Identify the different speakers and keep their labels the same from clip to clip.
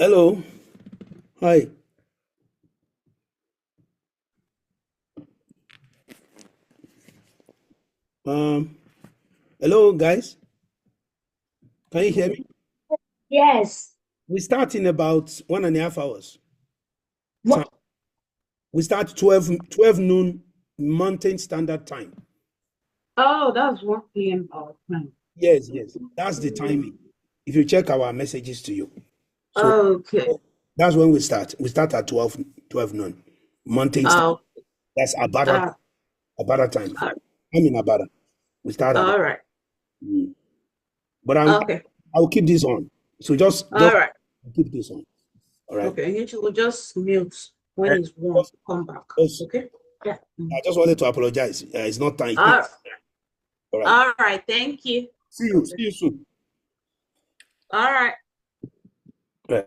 Speaker 1: Hello. Hi. Um, Hello, guys. Can you hear me?
Speaker 2: Yes.
Speaker 1: We start in about 1.5 hours. Time.
Speaker 2: What?
Speaker 1: We start twelve noon Mountain Standard Time.
Speaker 2: Oh, that's 1 p.m. our time.
Speaker 1: Yes, yes. That's the timing. If you check our messages to you. So
Speaker 2: Okay.
Speaker 1: that's when we start. We start at 12 noon Mountain Standard.
Speaker 2: Oh,
Speaker 1: That's
Speaker 2: uh,
Speaker 1: Abada time.
Speaker 2: uh,
Speaker 1: I'm in Abada. We start at
Speaker 2: all right.
Speaker 1: mm. But
Speaker 2: Okay.
Speaker 1: I'll keep this on. So just
Speaker 2: All right.
Speaker 1: keep this on. All right.
Speaker 2: Okay. You will just mute when
Speaker 1: Eh,
Speaker 2: it's warm.
Speaker 1: Just,
Speaker 2: Come back.
Speaker 1: just
Speaker 2: Okay. Yeah.
Speaker 1: I just wanted to apologize. It's not time.
Speaker 2: All,
Speaker 1: All right.
Speaker 2: all right. Thank you.
Speaker 1: See you. See you soon.
Speaker 2: All right.
Speaker 1: Right.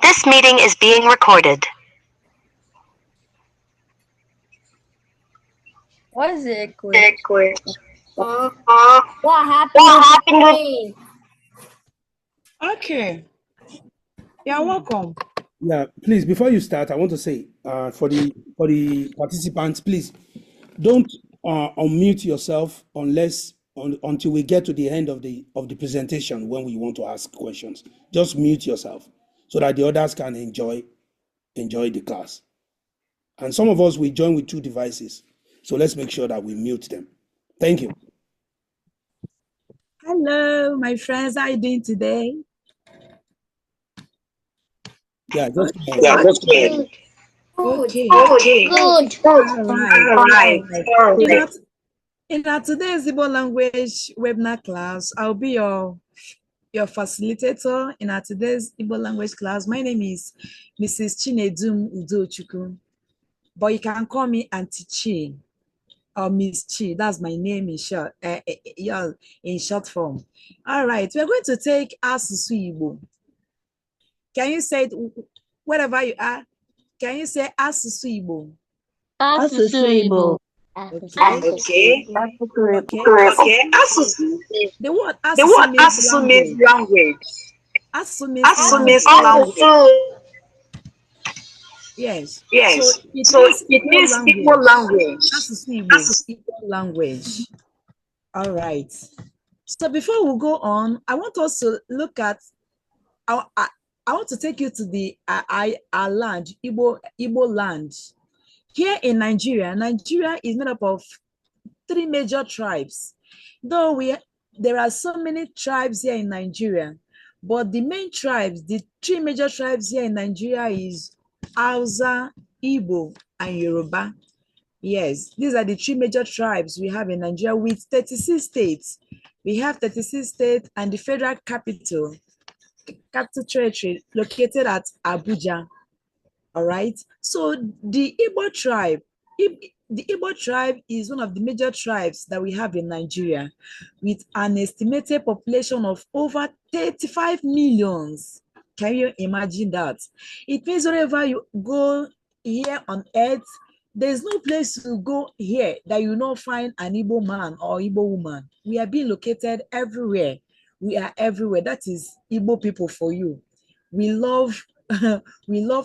Speaker 3: This meeting is being recorded.
Speaker 4: What is it? What
Speaker 3: What
Speaker 4: happened with
Speaker 3: me?
Speaker 2: Okay. You're welcome.
Speaker 1: Yeah, please, before you start, I want to say for the participants, please don't unmute yourself until we get to the end of the presentation when we want to ask questions. Just mute yourself so that the others can enjoy the class. And some of us will join with 2 devices. So let's make sure that we mute them. Thank you.
Speaker 2: Hello, my friends. How are you doing today?
Speaker 1: Yeah, just
Speaker 2: Okay.
Speaker 3: Good.
Speaker 2: All right.
Speaker 3: All
Speaker 2: In
Speaker 3: right.
Speaker 2: our today's Igbo language webinar class, I'll be your facilitator in our today's Igbo language class. My name is Mrs. Chinedum Udochukwu, but you can call me Auntie Chi or Miss Chi. That's my name in short, in short form. All right, we're going to take Asusu Igbo. Can you say it wherever you are? Can you say Asusu Igbo?
Speaker 4: Asusu Igbo.
Speaker 2: Okay.
Speaker 3: Asusu.
Speaker 2: The word
Speaker 3: The word Asusu means language.
Speaker 2: Asusu means
Speaker 3: Asusu means
Speaker 2: language.
Speaker 3: language.
Speaker 2: Yes.
Speaker 3: Yes.
Speaker 2: So it means
Speaker 3: Igbo language.
Speaker 2: Asusu Igbo, Igbo language. All right. So before we go on, I want us to look at I want to take you to the our land, Igbo land. Here in Nigeria is made up of 3 major tribes. Though there are so many tribes here in Nigeria, but the main tribes, the 3 major tribes here in Nigeria is Hausa, Igbo, and Yoruba. Yes, these are the 3 major tribes we have in Nigeria with 36 states. We have 36 states and the federal capital territory located at Abuja. All right. So the Igbo tribe is one of the major tribes that we have in Nigeria with an estimated population of over 35 millions. Can you imagine that? It means wherever you go here on earth, there's no place to go here that you will not find an Igbo man or Igbo woman. We are being located everywhere. We are everywhere. That is Igbo people for you. We love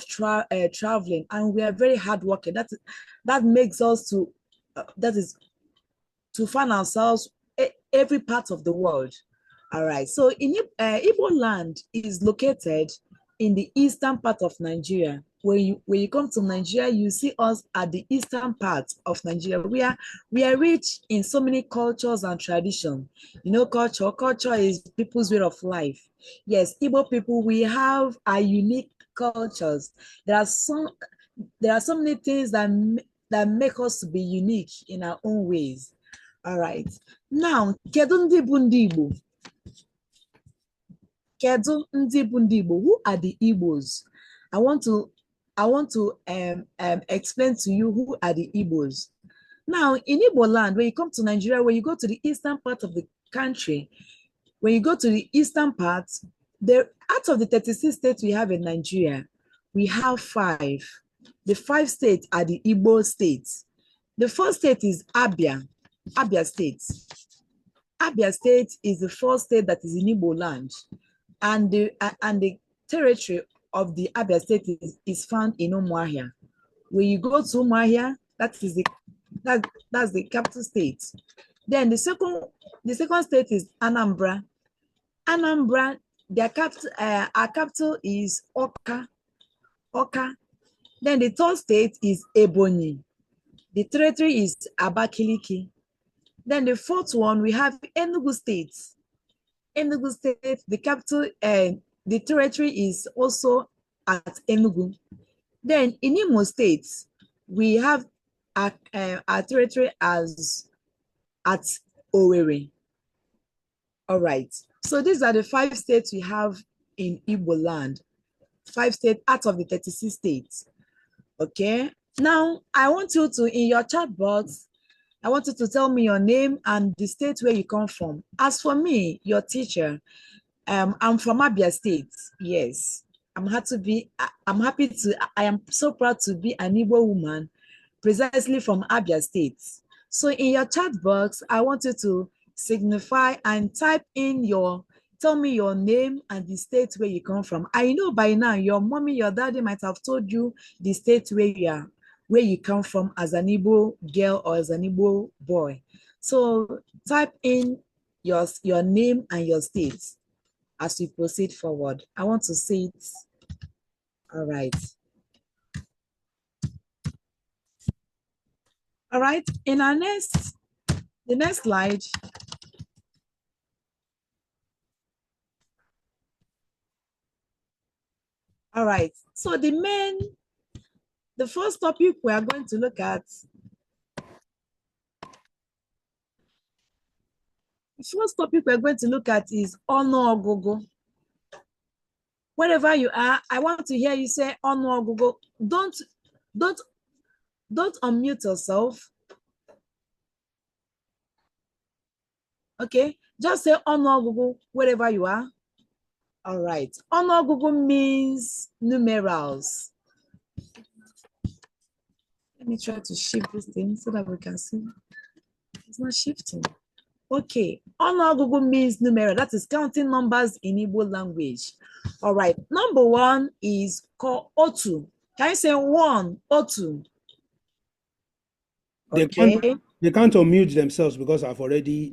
Speaker 2: traveling, and we are very hardworking. That makes us to find ourselves every part of the world. All right. So Igbo land is located in the eastern part of Nigeria. When you come to Nigeria, you see us at the eastern part of Nigeria. We are rich in so many cultures and traditions. You know, culture is people's way of life. Yes, Igbo people, we have our unique cultures. There are so many things that make us to be unique in our own ways. All right. Now, kedu ndị bụ ndị Igbo? Kedu ndị bụ ndị Igbo? Who are the Igbos? I want to explain to you who are the Igbos. Now, in Igbo land, when you come to Nigeria, when you go to the eastern part of the country, when you go to the eastern part, out of the 36 states we have in Nigeria, we have 5. The 5 states are the Igbo states. The first state is Abia State. Abia State is the first state that is in Igbo land, and the territory of the Abia State is found in Umuahia. When you go to Umuahia, that's the capital state. Then the second state is Anambra. Anambra, our capital is Oka. Then the third state is Ebonyi. The territory is Abakiliki. Then the fourth one, we have Enugu State. Enugu State, the capital, the territory is also at Enugu. Then in Imo State, we have our territory as at Owerri. All right. So these are the 5 states we have in Igbo land. 5 states out of the 36 states. Okay. Now, I want you to, in your chat box, I want you to tell me your name and the state where you come from. As for me, your teacher, I'm from Abia State. Yes. I'm happy to, I am so proud to be an Igbo woman, precisely from Abia State. So in your chat box, I want you to signify and type in tell me your name and the state where you come from. I know by now your mommy, your daddy might have told you the state where you come from as an Igbo girl or as an Igbo boy. So type in your name and your state as we proceed forward. I want to see it. All right. All right, in the next slide. All right, so the first topic we are going to look at, is Ọnụọgụgụ. Wherever you are, I want to hear you say Ọnụọgụgụ. Don't unmute yourself. Okay, just say Ọnụọgụgụ wherever you are. All right, Ọnụọgụgụ means numerals. Let me try to shift this thing so that we can see. It's not shifting. Okay, Ọnụọgụgụ means numeral. That is counting numbers in Igbo language. All right, number one is called Otu. Can you say one, Otu? Okay.
Speaker 1: They can't unmute themselves because I've already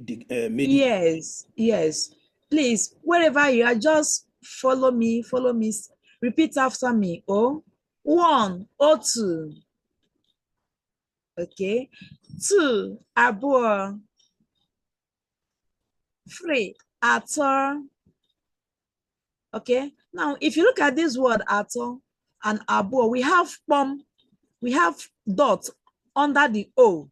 Speaker 1: made
Speaker 2: it. Yes. Please, wherever you are, just follow me. Repeat after me. Oh, one, Otu. Okay. Two, Abụọ. Three, Atọ. Okay. Now, if you look at this word Atọ and Abụọ, we have dot under the O.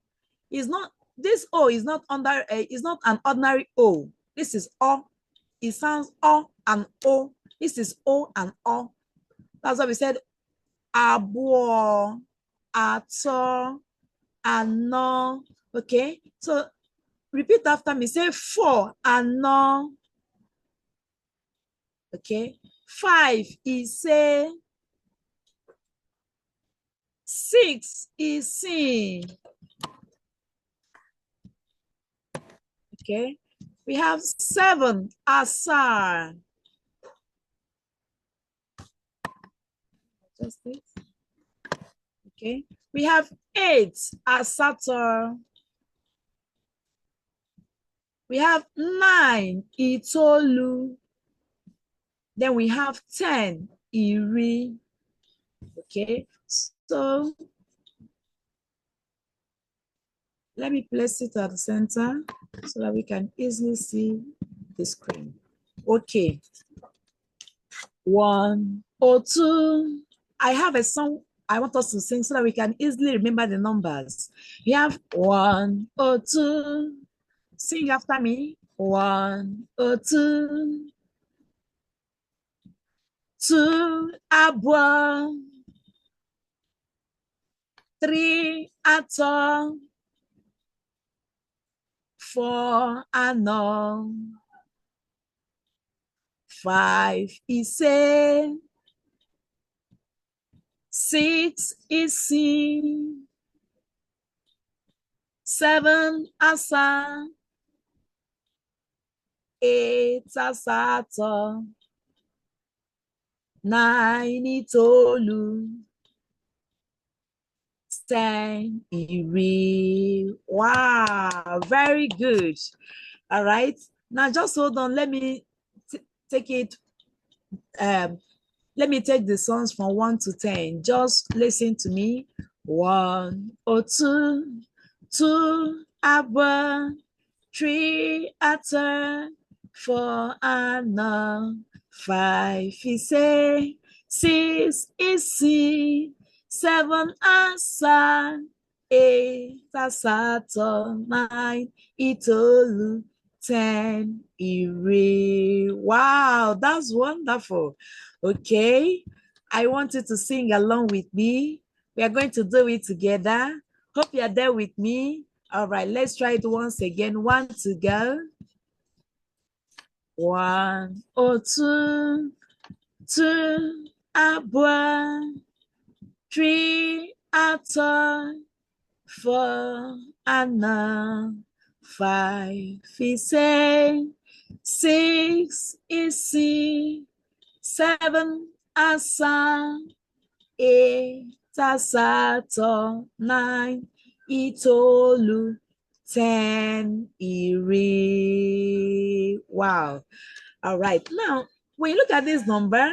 Speaker 2: This O is not under is not an ordinary O. This is O. It sounds O and O. This is O and O. That's why we said Abụọ, Atọ, Anọ. Okay, so repeat after me. Say 4, Anọ. Okay, 5 is say. 6 is sing. Okay, we have 7, Asa. Just this. Okay, we have 8, Asator. We have 9, Itolu. Then we have 10, Iri. Okay, so let me place it at the center so that we can easily see the screen. Okay. 1 or 2. I have a song I want us to sing so that we can easily remember the numbers. We have 1 or 2. Sing after me. 1 or 2. 2, Abụọ. 3, Atọ. 4, Anọ. 5, Ise. 6, Isi. 7, Asa. 8, Asatọ. 9, Itolu. 10, Iri. Wow, very good. All right, now just hold on. Let me take it. Let me take the songs from 1 to 10. Just listen to me. 1 or 2, 2, Abụọ. 3, Atọ. 4, Anọ. 5, Ise. 6, Isi. 7, Asa. 8, Asatọ. 9, Itolu. 10, Iri. Wow, that's wonderful. Okay, I want you to sing along with me. We are going to do it together. Hope you are there with me. All right, let's try it once again. 1 to go. 1 or 2, 2, abụọ, 3, atọ, 4, anọ, 5, ise, 6, isii, 7, asaa, 8, asatọ, 9, itoolu, 10, iri. Wow. All right. Now, when you look at this number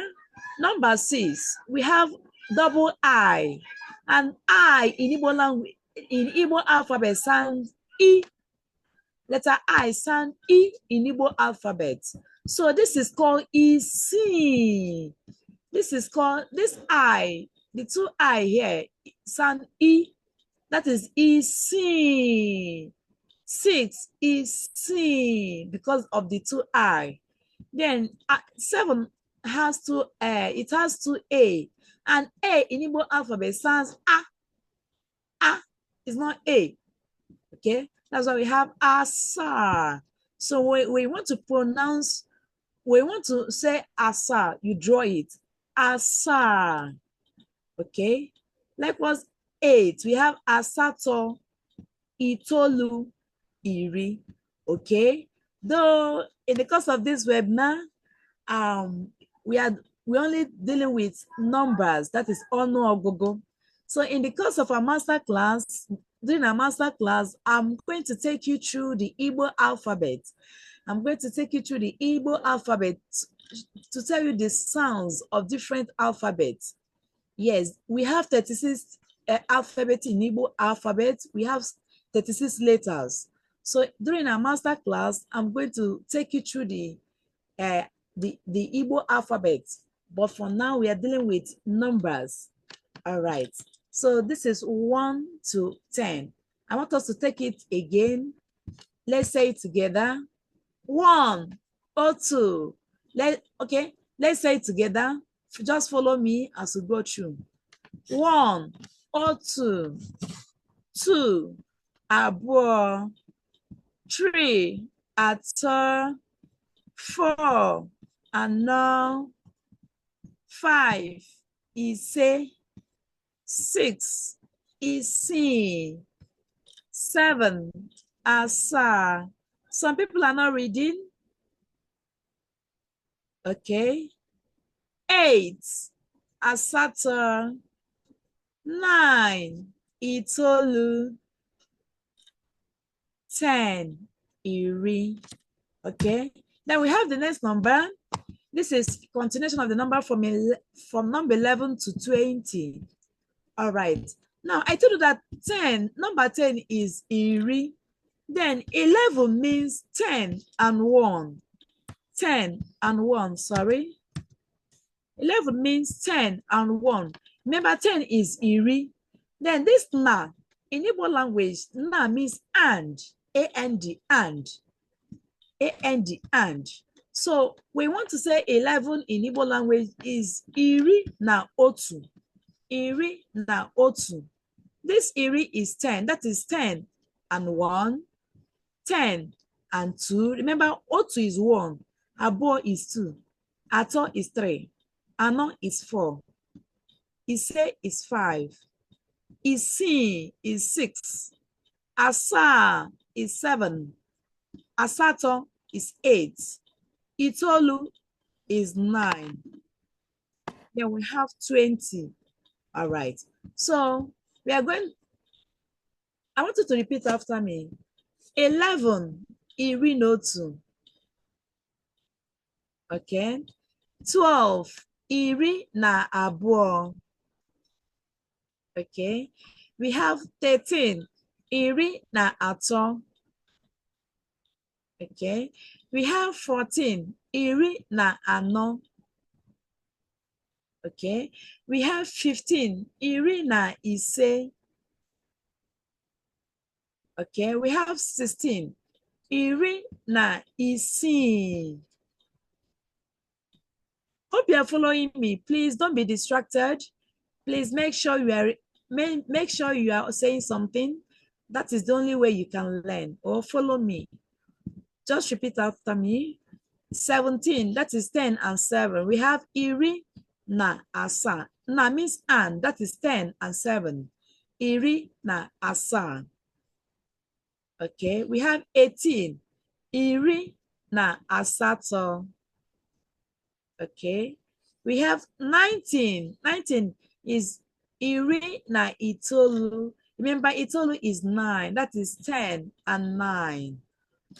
Speaker 2: 6, we have double I. And I in Igbo language, in Igbo alphabet sounds E. Letter I sound E in Igbo alphabet. So this is called Isi. This is called, this I, the two I here sound E. That is Isi. 6 is C because of the two I. Then 7 has two it has two A, and A in Igbo alphabet sounds A. A is not A. Okay, that's why we have Asa. So we want to pronounce, we want to say Asa, you draw it Asa. Okay, likewise 8, we have Asato, Itolu, Iri. Okay, though in the course of this webinar, we're only dealing with numbers, that is Ono Ogogo. So in the course of our master class, during our master class, I'm going to take you through the Igbo alphabet. I'm going to take you through the Igbo alphabet to tell you the sounds of different alphabets. Yes, we have 36 alphabet in Igbo alphabet. We have 36 letters. So during our master class, I'm going to take you through the Igbo alphabet. But for now, we are dealing with numbers. All right. So this is 1 to 10. I want us to take it again. Let's say it together. 1 or 2. Let's say it together. Just follow me as we go through. 1 or 2. 2, abụọ. 3, atọ. 4, anọ. 5, ise. 6, isii. 7, asaa. Some people are not reading. Okay. 8, asatọ. 9, itoolu. 10, iri. Okay. Then we have the next number. This is continuation of the number from number 11 to 20. All right. Now I told you that number 10 is iri. Then 11 means 10 and 1. 10 and 1, sorry. 11 means 10 and 1. Remember 10 is iri. Then this na, in Igbo language, na means and. A-N-D, and. A-N-D, and. So we want to say 11 in Igbo language is iri na otu. Iri na otu. This iri is 10. That is 10 and 1. 10 and 2. Remember, otu is 1. Abo is 2. Ato is 3. Ano is 4. Ise is 5. Isi is 6. Asa is 7. Asato is 8. Itolu is 9. Then we have 20. All right. So we are going, I want you to repeat after me. 11, iri n'otu. Okay. 12, iri na abụọ. Okay. We have 13, iri na atọ. Okay. We have 14, iri na anọ. Okay. We have 15, iri na ise. Okay. We have 16, iri na isii. Hope you are following me. Please don't be distracted. Please make sure you are saying something. That is the only way you can learn. Or follow me. Just repeat after me. 17, that is 10 and 7. We have iri na asa. Na means and, that is 10 and 7. Iri na asa. Okay, we have 18. Iri na asato. Okay, we have 19. 19 is iri na itolu. Remember, itolu is 9. That is 10 and 9.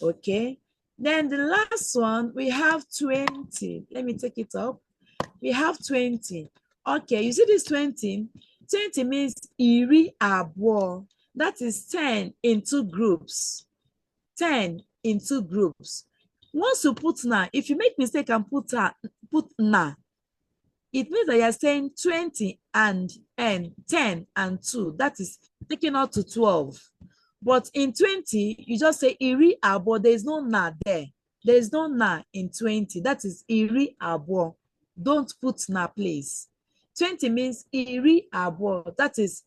Speaker 2: Okay, then the last one, we have 20. Let me take it up. We have 20. Okay, you see this 20? 20 means iri abo. That is 10 in 2 groups. 10 in 2 groups. Once you put na, if you make mistake and put na, it means that you are saying 20 and 10 and 2. That is taking out to 12. But in 20, you just say iri abo. There is no na there. There is no na in 20. That is iri abo. Don't put na, please. 20 means iri abo. That is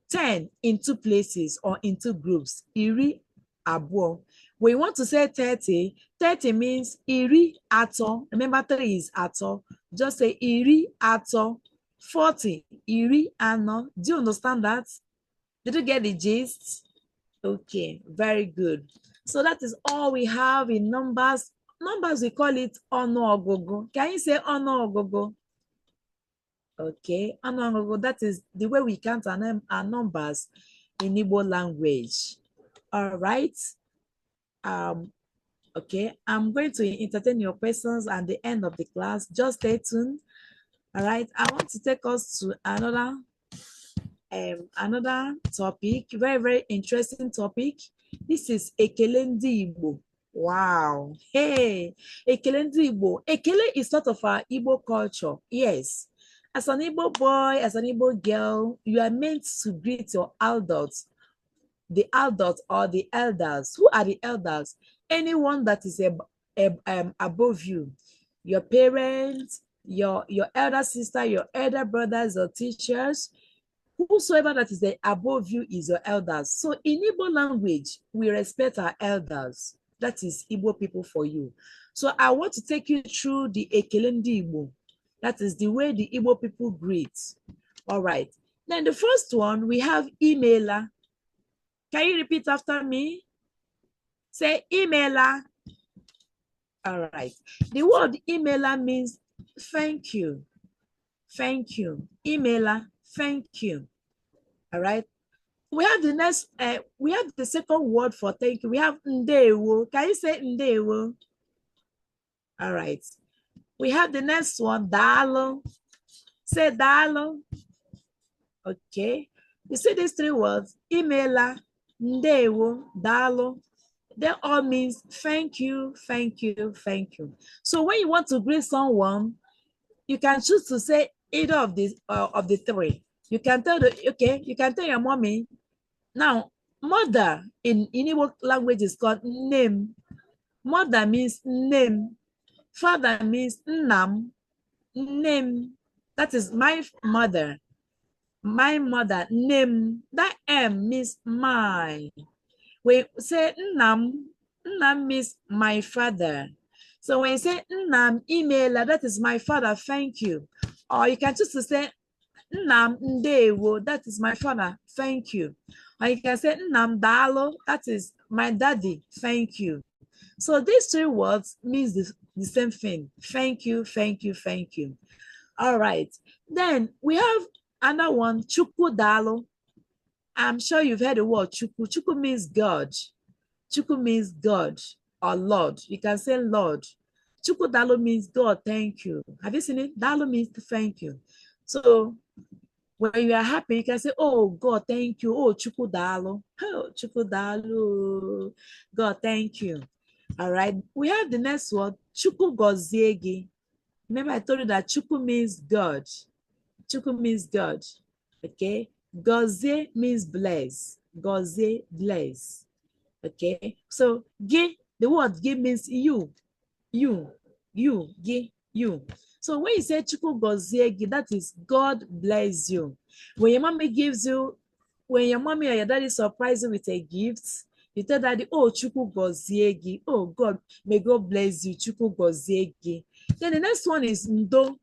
Speaker 2: 10 in 2 places or in 2 groups. Iri abo. When you want to say 30, 30 means iri ato. Remember, 3 is ato. Just say iri ato. 40, iri ano. Do you understand that? Did you get the gist? Okay, very good. So that is all we have in numbers. Numbers, we call it ọnụọgụgụ. Can you say ọnụọgụgụ? Okay, ọnụọgụgụ, that is the way we count our numbers in Igbo language. All right. Okay, I'm going to entertain your questions at the end of the class. Just stay tuned. All right, I want to take us to another topic, very, very interesting topic. This is Ekele Ndị Igbo. Wow. Hey, Ekele Ndị Igbo. Ekele is sort of our Igbo culture. Yes. As an Igbo boy, as an Igbo girl, you are meant to greet your adults, the adults or the elders. Who are the elders? Anyone that is above you. Your parents, your elder sister, your elder brothers or teachers. Whosoever that is above you is your elders. So in Igbo language, we respect our elders. That is Igbo people for you. So I want to take you through the Ekele Ndị Igbo. That is the way the Igbo people greet. All right. Then the first one, we have emailer. Can you repeat after me? Say emailer. All right. The word emailer means thank you. Thank you. Emailer, thank you. All right. We have the next, we have the second word for thank you. We have ndewo. Can you say ndewo? All right. We have the next one, dalo. Say dalo. Okay. You see these 3 words, emailer, ndewo, dalo. They all means thank you, thank you, thank you. So when you want to greet someone, you can choose to say either of the 3. You can tell you can tell your mommy. Now, mother in Igbo language is called name. Mother means name. Father means nnam. Name. That is my mother. My mother, name. That M means my. We say nnam, nnam means my father. So when you say nnam emailer, that is my father, thank you. Or you can choose to say nnam ndewo, that is my father, thank you. Or you can say nnam dalo, that is my daddy, thank you. So these 3 words means the same thing. Thank you, thank you, thank you. All right. Then we have another one, chukwu dalo. I'm sure you've heard the word chukwu. Chukwu means God. Chukwu means God or Lord. You can say Lord. Chukwu dalo means God, thank you. Have you seen it? Dalo means thank you. So when you are happy, you can say, oh God, thank you. Oh, chukwu dalo. Oh, chukwu dalo. God, thank you. All right. We have the next word, chukwu goziegi. Remember I told you that chukwu means God. Chukwu means God. Okay. Gozie means bless. Gozie, bless. Okay. So gi, the word gi means you, gi, you. So when you say chukwu goziegi, that is God bless you. When your mommy gives you, when your mommy or your daddy surprise you with a gift, you tell daddy, oh, chukwu goziegi. Oh, God, may God bless you. Chukwu goziegi. Then the next one is ndo.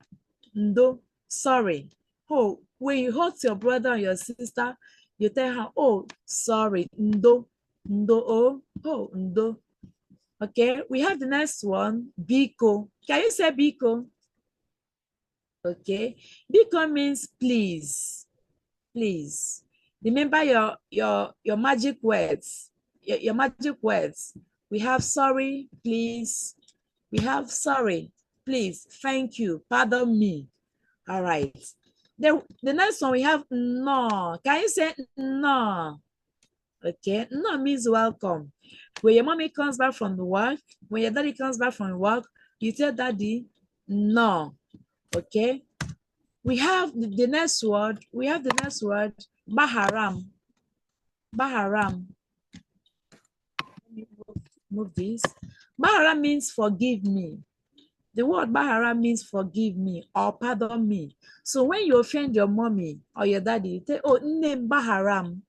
Speaker 2: ndo, sorry. Oh, when you hurt your brother or your sister, you tell her, oh, sorry, ndo, oh, ndo. Okay, we have the next one, biko. Can you say biko? Okay, biko means please, please. Remember your magic words, your magic words. We have sorry, please. We have sorry, please, thank you, pardon me. All right. The next one we have no. Can you say no? Okay, no means welcome. When your mommy comes back from the work, when your daddy comes back from work, you tell daddy no. Okay. We have the next word. We have the next word, baharam. Baharam. Let me move this. Baharam means forgive me. The word bahara means forgive me or pardon me. So when you offend your mommy or your daddy, you say, oh, name baharam.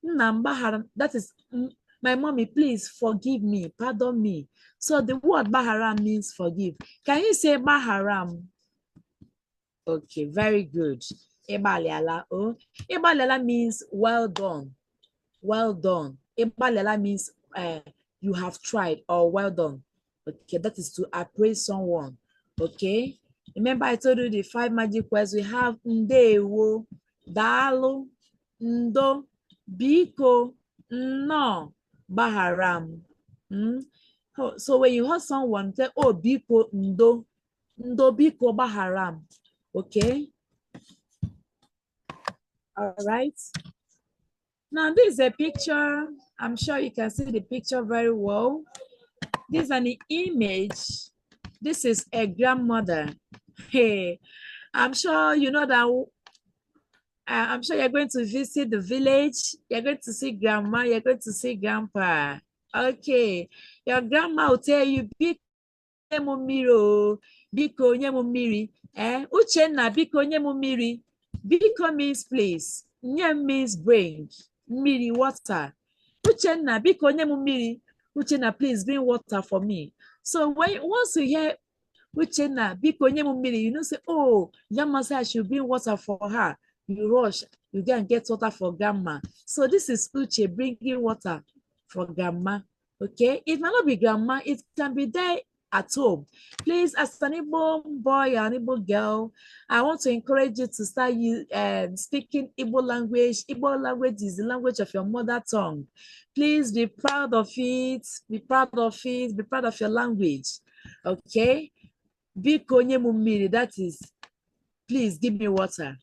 Speaker 2: Nnam baharam. That is, my mommy, please forgive me, pardon me. So the word baharam means forgive. Can you say baharam? Okay, very good. Ebaliala. Oh, ebaliala means well done. Well done. Ebaliala means you have tried or well done. Okay, that is to appraise someone. Okay, remember I told you the 5 magic words. We have ndewo, dalu, ndo, biko, no, baharam. So when you heard someone say, oh, biko, ndo, biko, baharam. Okay, all right. Now this is a picture. I'm sure you can see the picture very well. This is an image. This is a grandmother. Hey, I'm sure you know that. I'm sure you're going to visit the village. You're going to see grandma. You're going to see grandpa. Okay, your grandma will tell you, biko nyemumiri. Uchenna biko nyemumiri. Biko means please. Nyem means bring. Miri, water. Uchenna biko nyemumiri. Uchenna, please bring water for me. So once you hear Uchenna biko nyemumiri, you know, say, oh, grandma said I should bring water for her. You rush, you go and get water for grandma. So this is Uche bringing water for grandma. Okay, it might not be grandma, it can be there at home. Please, as an Igbo boy or an Igbo girl, I want to encourage you to start speaking Igbo language. Igbo language is the language of your mother tongue. Please be proud of it. Be proud of it. Be proud of your language. Okay. Biko nyemumiri, that is, please give me water.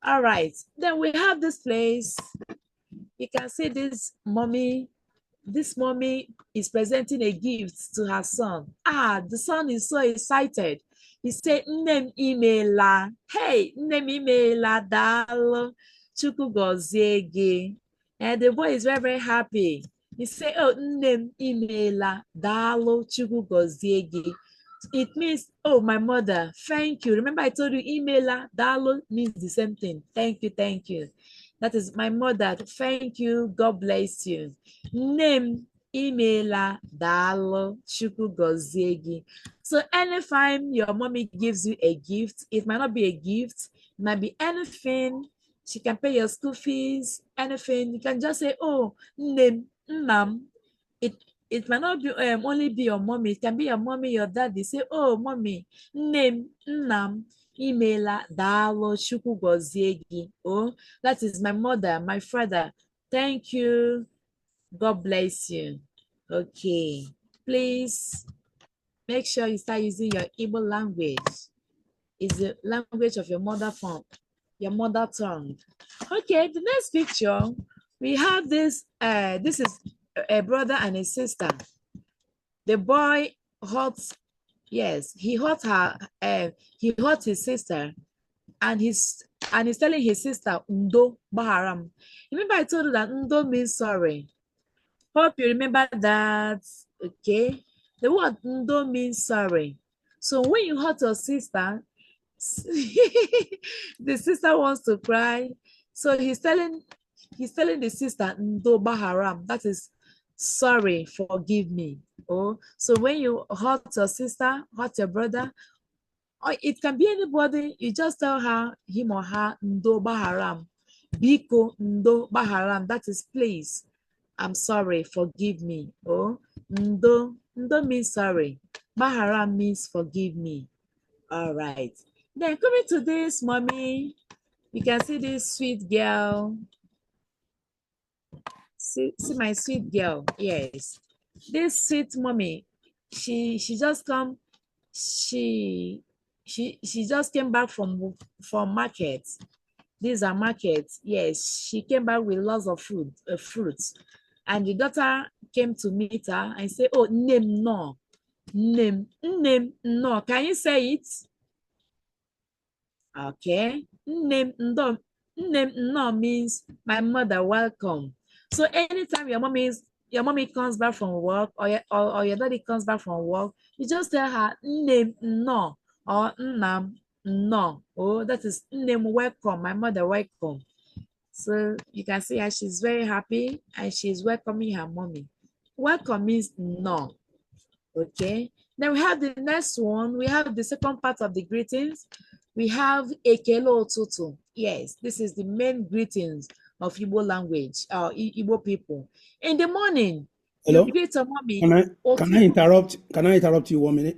Speaker 2: All right. Then we have this place. You can see this mommy. This mommy is presenting a gift to her son. The son is so excited. He said, Nnem imela. Hey, nnem imela dalo. Chukwu gozie gị. And the boy is very, very happy. He said, oh, nnem imela dalo. Chukwu gozie gị. It means, oh, my mother, thank you. Remember I told you imela dalo means the same thing. Thank you, thank you. That is my mother. Thank you. God bless you. Name imela dalo chukwu gozie gị. So anytime your mommy gives you a gift, it might not be a gift, it might be anything. She can pay your school fees, anything. You can just say, oh, name, nnam. It might not be only be your mommy. It can be your mommy, your daddy. Say, oh, mommy, name, nnam. Imela dalo chukwu gozie gị. Oh, that is my mother, my father. Thank you. God bless you. Okay. Please make sure you start using your Igbo language. It's the language of your mother tongue. Okay, the next picture, we have this. This is a brother and a sister. The boy hurt. Yes, he hurt her. He hurt his sister, and he's telling his sister, Ndo Baharam. Remember, I told you that Ndo means sorry. Hope you remember that. Okay, the word Ndo means sorry. So when you hurt your sister, the sister wants to cry. So he's telling the sister Ndo Baharam. That is, sorry, forgive me. Oh, so when you hurt your sister, hurt your brother, or it can be anybody. You just tell her, him or her, ndo baharam, biko ndo baharam. That is please, I'm sorry, forgive me. Oh, ndo means sorry. Baharam means forgive me. All right. Then coming to this, mommy, you can see this sweet girl. See my sweet girl. Yes, this sweet mommy. She just come. She just came back from market. These are markets. Yes, she came back with lots of food, fruits, and the daughter came to meet her and say, "Oh, name no, name no. Can you say it?" Okay. Name no means my mother welcome. So anytime your mommy comes back from work, or your daddy comes back from work, you just tell her name no or nnam no. Oh, that is name welcome, my mother welcome. So you can see how she's very happy and she's welcoming her mommy. Welcome means no. Okay. Then we have the next one. We have the second part of the greetings. We have ekele ụtụtụ. Yes, this is the main greetings of Igbo language, Igbo people. In the morning,
Speaker 1: Hello?
Speaker 2: you greet your mommy.
Speaker 1: Can I interrupt? Can I interrupt you 1 minute?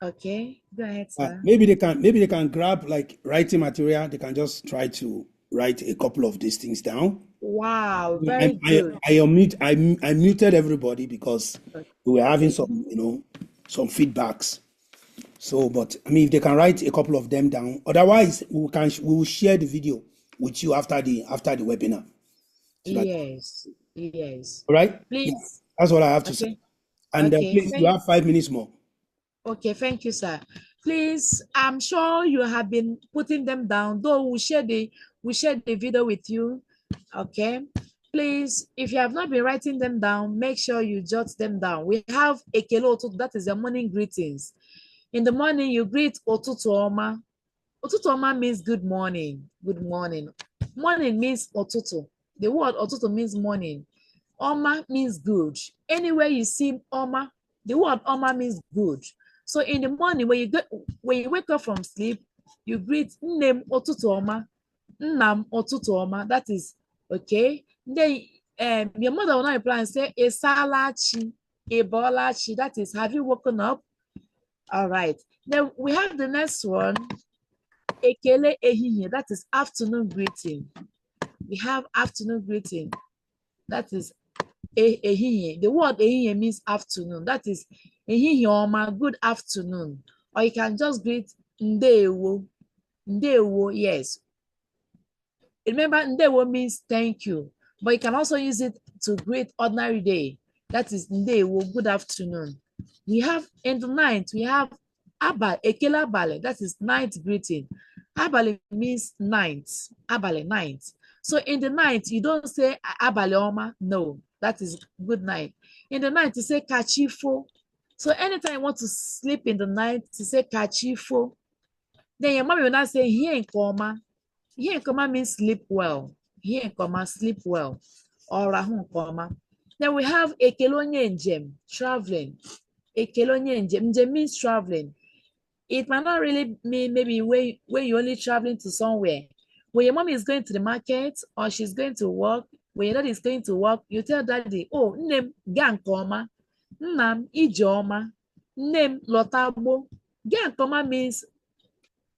Speaker 2: Okay, go ahead, sir.
Speaker 1: Maybe they can grab like writing material. They can just try to write a couple of these things down.
Speaker 2: Wow, very good.
Speaker 1: I muted everybody because we were having some, some feedbacks. So, but I mean, if they can write a couple of them down, otherwise we will share the video with you after the webinar. So
Speaker 2: yes.
Speaker 1: All right.
Speaker 2: Please.
Speaker 1: Yeah, that's all I have to say. And please, you have 5 minutes more.
Speaker 2: Okay, thank you, sir. Please, I'm sure you have been putting them down, though we share the video with you. Okay. Please, if you have not been writing them down, make sure you jot them down. We have ekele ụtụtụ, that is the morning greetings. In the morning, you greet ụtụtụ ọma. Ụtụtụ ọma means good morning. Good morning. Morning means ụtụtụ. The word ụtụtụ means morning. Ọma means good. Anywhere you see ọma, the word ọma means good. So in the morning, when you wake up from sleep, you greet nne m ụtụtụ ọma, nna m ụtụtụ ọma. That is okay. Then your mother will not reply and say ịsaala chi, ịbọọla chi. That is, have you woken up? All right. Then we have the next one. Ekele ehihie. That is afternoon greeting. We have afternoon greeting. That is ehihie. The word ehihie means afternoon. That is ehihie ọma, good afternoon. Or you can just greet ndewo. Ndewo, yes. Remember, ndewo means thank you. But you can also use it to greet ordinary day. That is ndewo, good afternoon. We have in the night, we have abal, ekele abale. That is night greeting. Abale means night. Abale, night. So in the night, you don't say abale ọma. No, that is good night. In the night, you say kachifo. So anytime you want to sleep in the night, you say kachifo. Then your mommy will not say here in koma. Here in koma means sleep well. Here in koma, sleep well. Or rahun koma. Then we have ekelonye njem, traveling. Ekelonye njem. Njem means traveling. It might not really mean maybe when you're only traveling to somewhere. When your mom is going to the market or she's going to work, when your dad is going to work, you tell daddy, oh, nnem gankoma, nnam ijeoma, nnem lotagbo. Gankoma means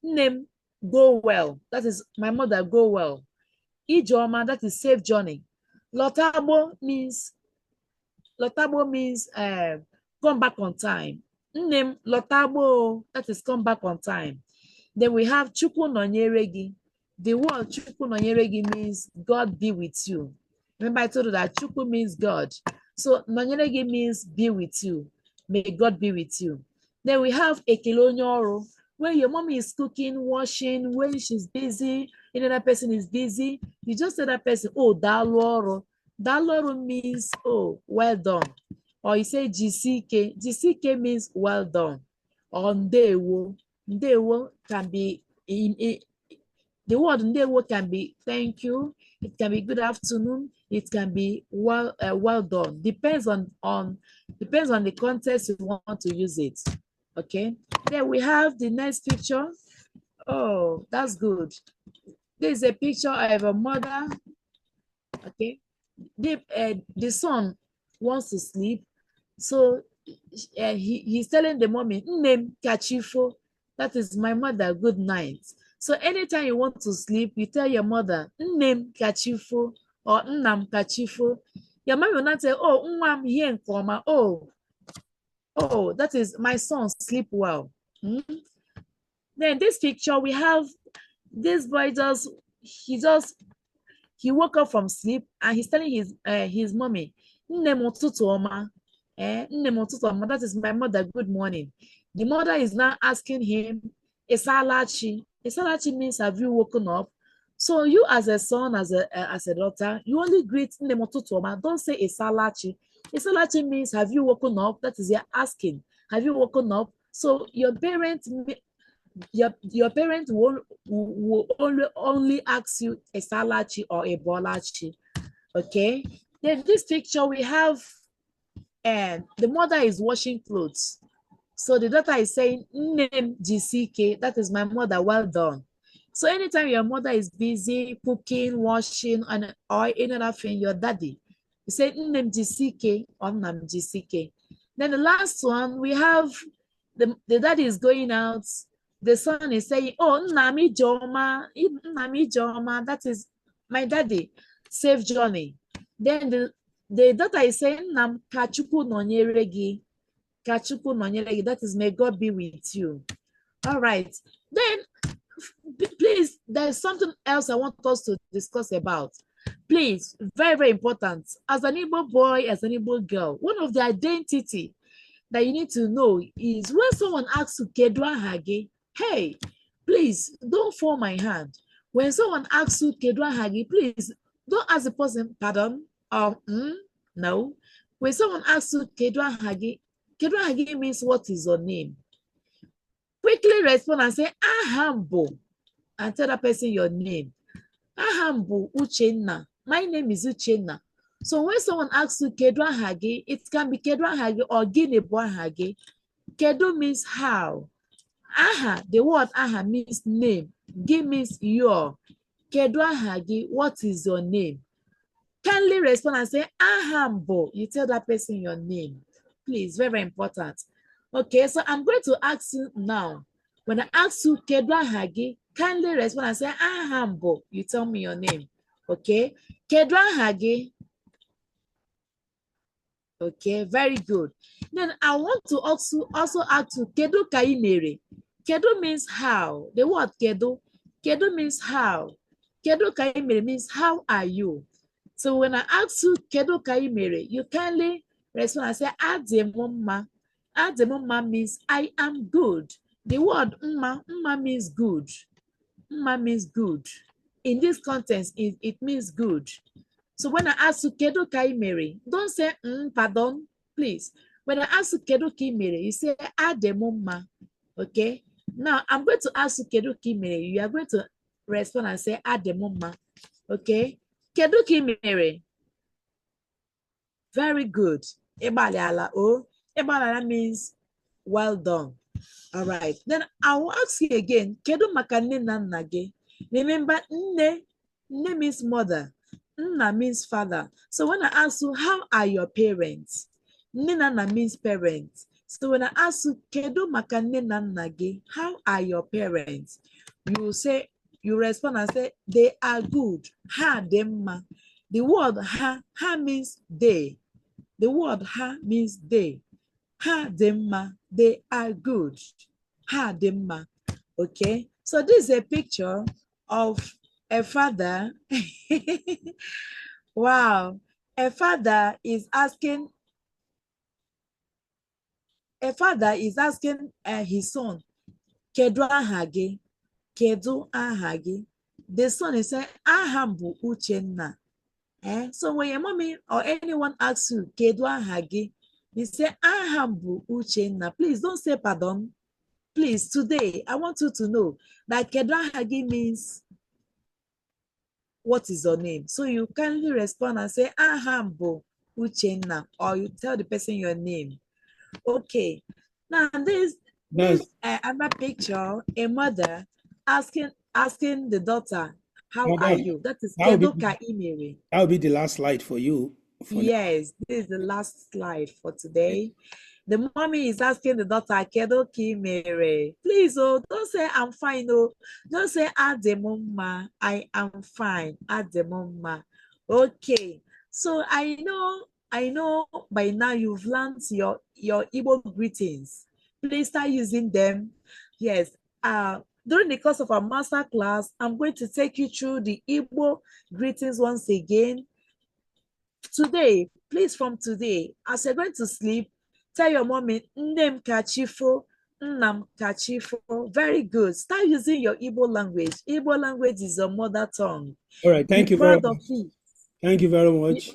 Speaker 2: nnem go well. That is my mother go well. Ijeoma, that is safe journey. Lotagbo means come back on time. Nnem lotagbo, that is come back on time. Then we have chukwu nọnyere gị. The word chukwu nọnyere gị means God be with you. Remember I told you that chukwu means God. So nọnyere gị means be with you. May God be with you. Then we have ekele onye ọrụ. When your mommy is cooking, washing, when she's busy, another person is busy, you just tell that person, oh, daalụ ọrụ. Daalụ ọrụ means, oh, well done. Or you say jisike. Jisike means well done. Or ndewo. Ndewo can be the word ndewo can be thank you. It can be good afternoon. It can be well done. Depends on the context you want to use it. Okay. Then we have the next picture. Oh, that's good. This is a picture of a mother. Okay. The son wants to sleep. So he's telling the mommy, name Kachifo. That is my mother, good night. So anytime you want to sleep, you tell your mother, name Kachifo or Nnam Kachifo. Your mom will not say, oh, Nwam here in Koma. Oh, that is my son, sleep well. Hmm? Then this picture, we have this boy he woke up from sleep and he's telling his mommy, Nne m ụtụtụ ọma. Nne m ụtụtụ ọma. That is my mother, good morning. The mother is now asking him, Isalachi. Isalachi means have you woken up? So you as a son, as a daughter, you only greet Nne m ụtụtụ ọma. Don't say Isalachi. Isalachi means have you woken up? That is you're asking. Have you woken up? So your parents will only ask you a salachi or a bolachi. Okay. Then this picture we have, and the mother is washing clothes. So the daughter is saying, name GCK, that is my mother, well done. So anytime your mother is busy cooking, washing, or any other thing, your daddy, you say, name GCK or nam GCK. Then the last one, we have the daddy is going out. The son is saying, oh, Nami Joma, that is my daddy, safe journey. Then the daughter is saying, Nam Kachuku Nonyeregi, that is may God be with you. All right. Then, please, there's something else I want us to discuss about. Please, very, very important. As an Igbo boy, as an Igbo girl, one of the identity that you need to know is when someone asks you, Kedwa Hage, hey, please don't fall my hand. When someone asks you, Kedwa Hage, please don't ask the person, pardon, or no. When someone asks you, Kedwa Hage means what is your name? Quickly respond and say, Ahambo, and tell that person your name. Ahambo Uchenna. My name is Uchenna. So when someone asks you Kedwa Hage, it can be Kedwa Hage or Ginebwa Hage. Kedu means how. Aha, the word aha means name. Gi means your. Kedwa Hage, what is your name? Kindly respond and say Ahambo. You tell that person your name. Please, very, very important. Okay, so I'm going to ask you now. When I ask you Kedwa Hage, kindly respond and say Ahambo. You tell me your name. Okay, Kedwa Hage. Okay, very good. Then I want to also ask you, Kedu Kaimere. Kedu means how. The word Kedu means how. Kedu Kaimere means how are you? So when I ask you Kedu Kaimere, you kindly respond and say Ademumma. Ademumma means I am good. The word Mma means good. Mma means good. In this context, it means good. So when I ask you Kedu Kaimere, don't say pardon, please. When I ask you Kedu Kaimere, you say Ademumma. Okay. Now I'm going to ask you Kedu Kaimere. You are going to respond and say Ademumma. Okay. Kedu Kaimere. Very good. Ebaliala o. Ebaliala means well done. All right. Then I will ask you again. Kedu maka nne na nna gị? Remember, nne means mother. Nna means father. So when I ask you, how are your parents? Nne na nna means parents. So when I ask you, Kedu maka nne na nna gị? How are your parents? You respond and say, they are good. Ha demma. The word ha means they. The word ha means they. Ha demma. They are good. Ha demma. Okay. So this is a picture of a father. Wow. A father is asking his son, Kedu aha gị? Kedu aha gị? The son is saying, Aha bụ Uchenna. So when your mommy or anyone asks you, Kedu aha gị? You say, Aha bụ Uchenna. Please don't say pardon. Please, today, I want you to know that Kedu aha gị means what is your name? So you kindly respond and say, Aha bụ Uchenna, or you tell the person your name. Okay. Now
Speaker 1: That's
Speaker 2: another picture, a mother asking the daughter, "How are
Speaker 1: madam.
Speaker 2: you?" That is
Speaker 1: That will be
Speaker 2: Kedoka Imere.
Speaker 1: that will be the last slide for you for now.
Speaker 2: Yes, this is the last slide for today. The mommy is asking the daughter, Kedoka Imere. Please, oh, don't say I'm fine. Oh, don't say Ademoma. I am fine. Ademoma. Okay. So I know by now you've learned your Igbo greetings. Please start using them. Yes. During the course of our master class, I'm going to take you through the Igbo greetings once again. Today, please, from today, as you're going to sleep, tell your mommy, Nnem kachifo, Nnam kachifo. Very good. Start using your Igbo language. Igbo language is your mother tongue.
Speaker 1: All right.
Speaker 2: Be
Speaker 1: Thank you very
Speaker 2: proud of
Speaker 1: much.
Speaker 2: it.
Speaker 1: Thank you very much.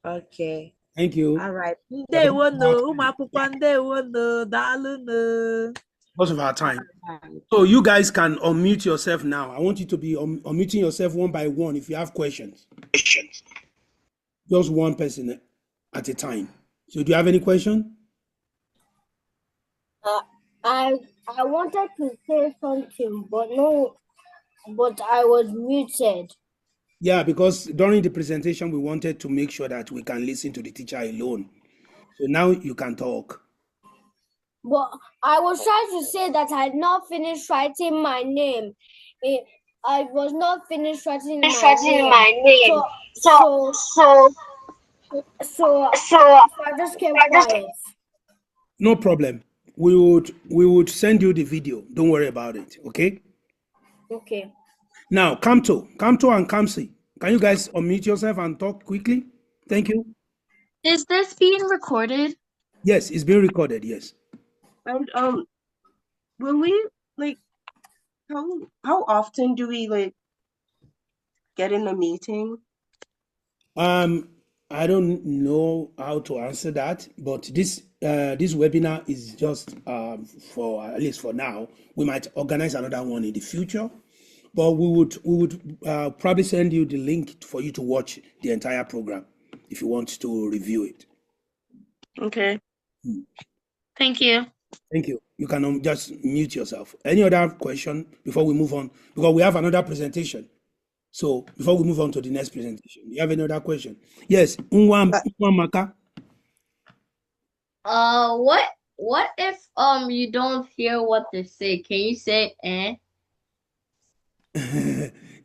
Speaker 2: Okay.
Speaker 1: Thank you.
Speaker 2: All right.
Speaker 1: Because
Speaker 2: Ndewono, ụmụ akwụkwọ ndewono, daalụnụ.
Speaker 1: of our time.
Speaker 2: Right.
Speaker 1: So you guys can unmute yourself now. I want you to be unmuting yourself one by one if you have questions. Just one person at a time. So do you have any question?
Speaker 4: I wanted to say something, but I was muted.
Speaker 1: Yeah, because during the presentation, we wanted to make sure that we can listen to the teacher alone. So now you can talk.
Speaker 4: But I was trying to say that I had not finished writing my name. I was not finished writing my name. So I just kept quiet.
Speaker 1: No problem. We would send you the video. Don't worry about it. Okay.
Speaker 4: Okay.
Speaker 1: Now, Kamto and Kamsi, can you guys unmute yourself and talk quickly? Thank you.
Speaker 5: Is this being recorded?
Speaker 1: Yes, it's being recorded. Yes.
Speaker 6: And will we like how often do we like get in a meeting?
Speaker 1: I don't know how to answer that, but this webinar is just for, at least for now. We might organize another one in the future, but we would probably send you the link for you to watch the entire program if you want to review it.
Speaker 6: Okay.
Speaker 5: Thank you.
Speaker 1: Thank you. You can just mute yourself. Any other question before we move on? Because we have another presentation. So before we move on to the next presentation, do you have any other question? Yes, Maka.
Speaker 5: What if you don't hear what they say? Can you say eh?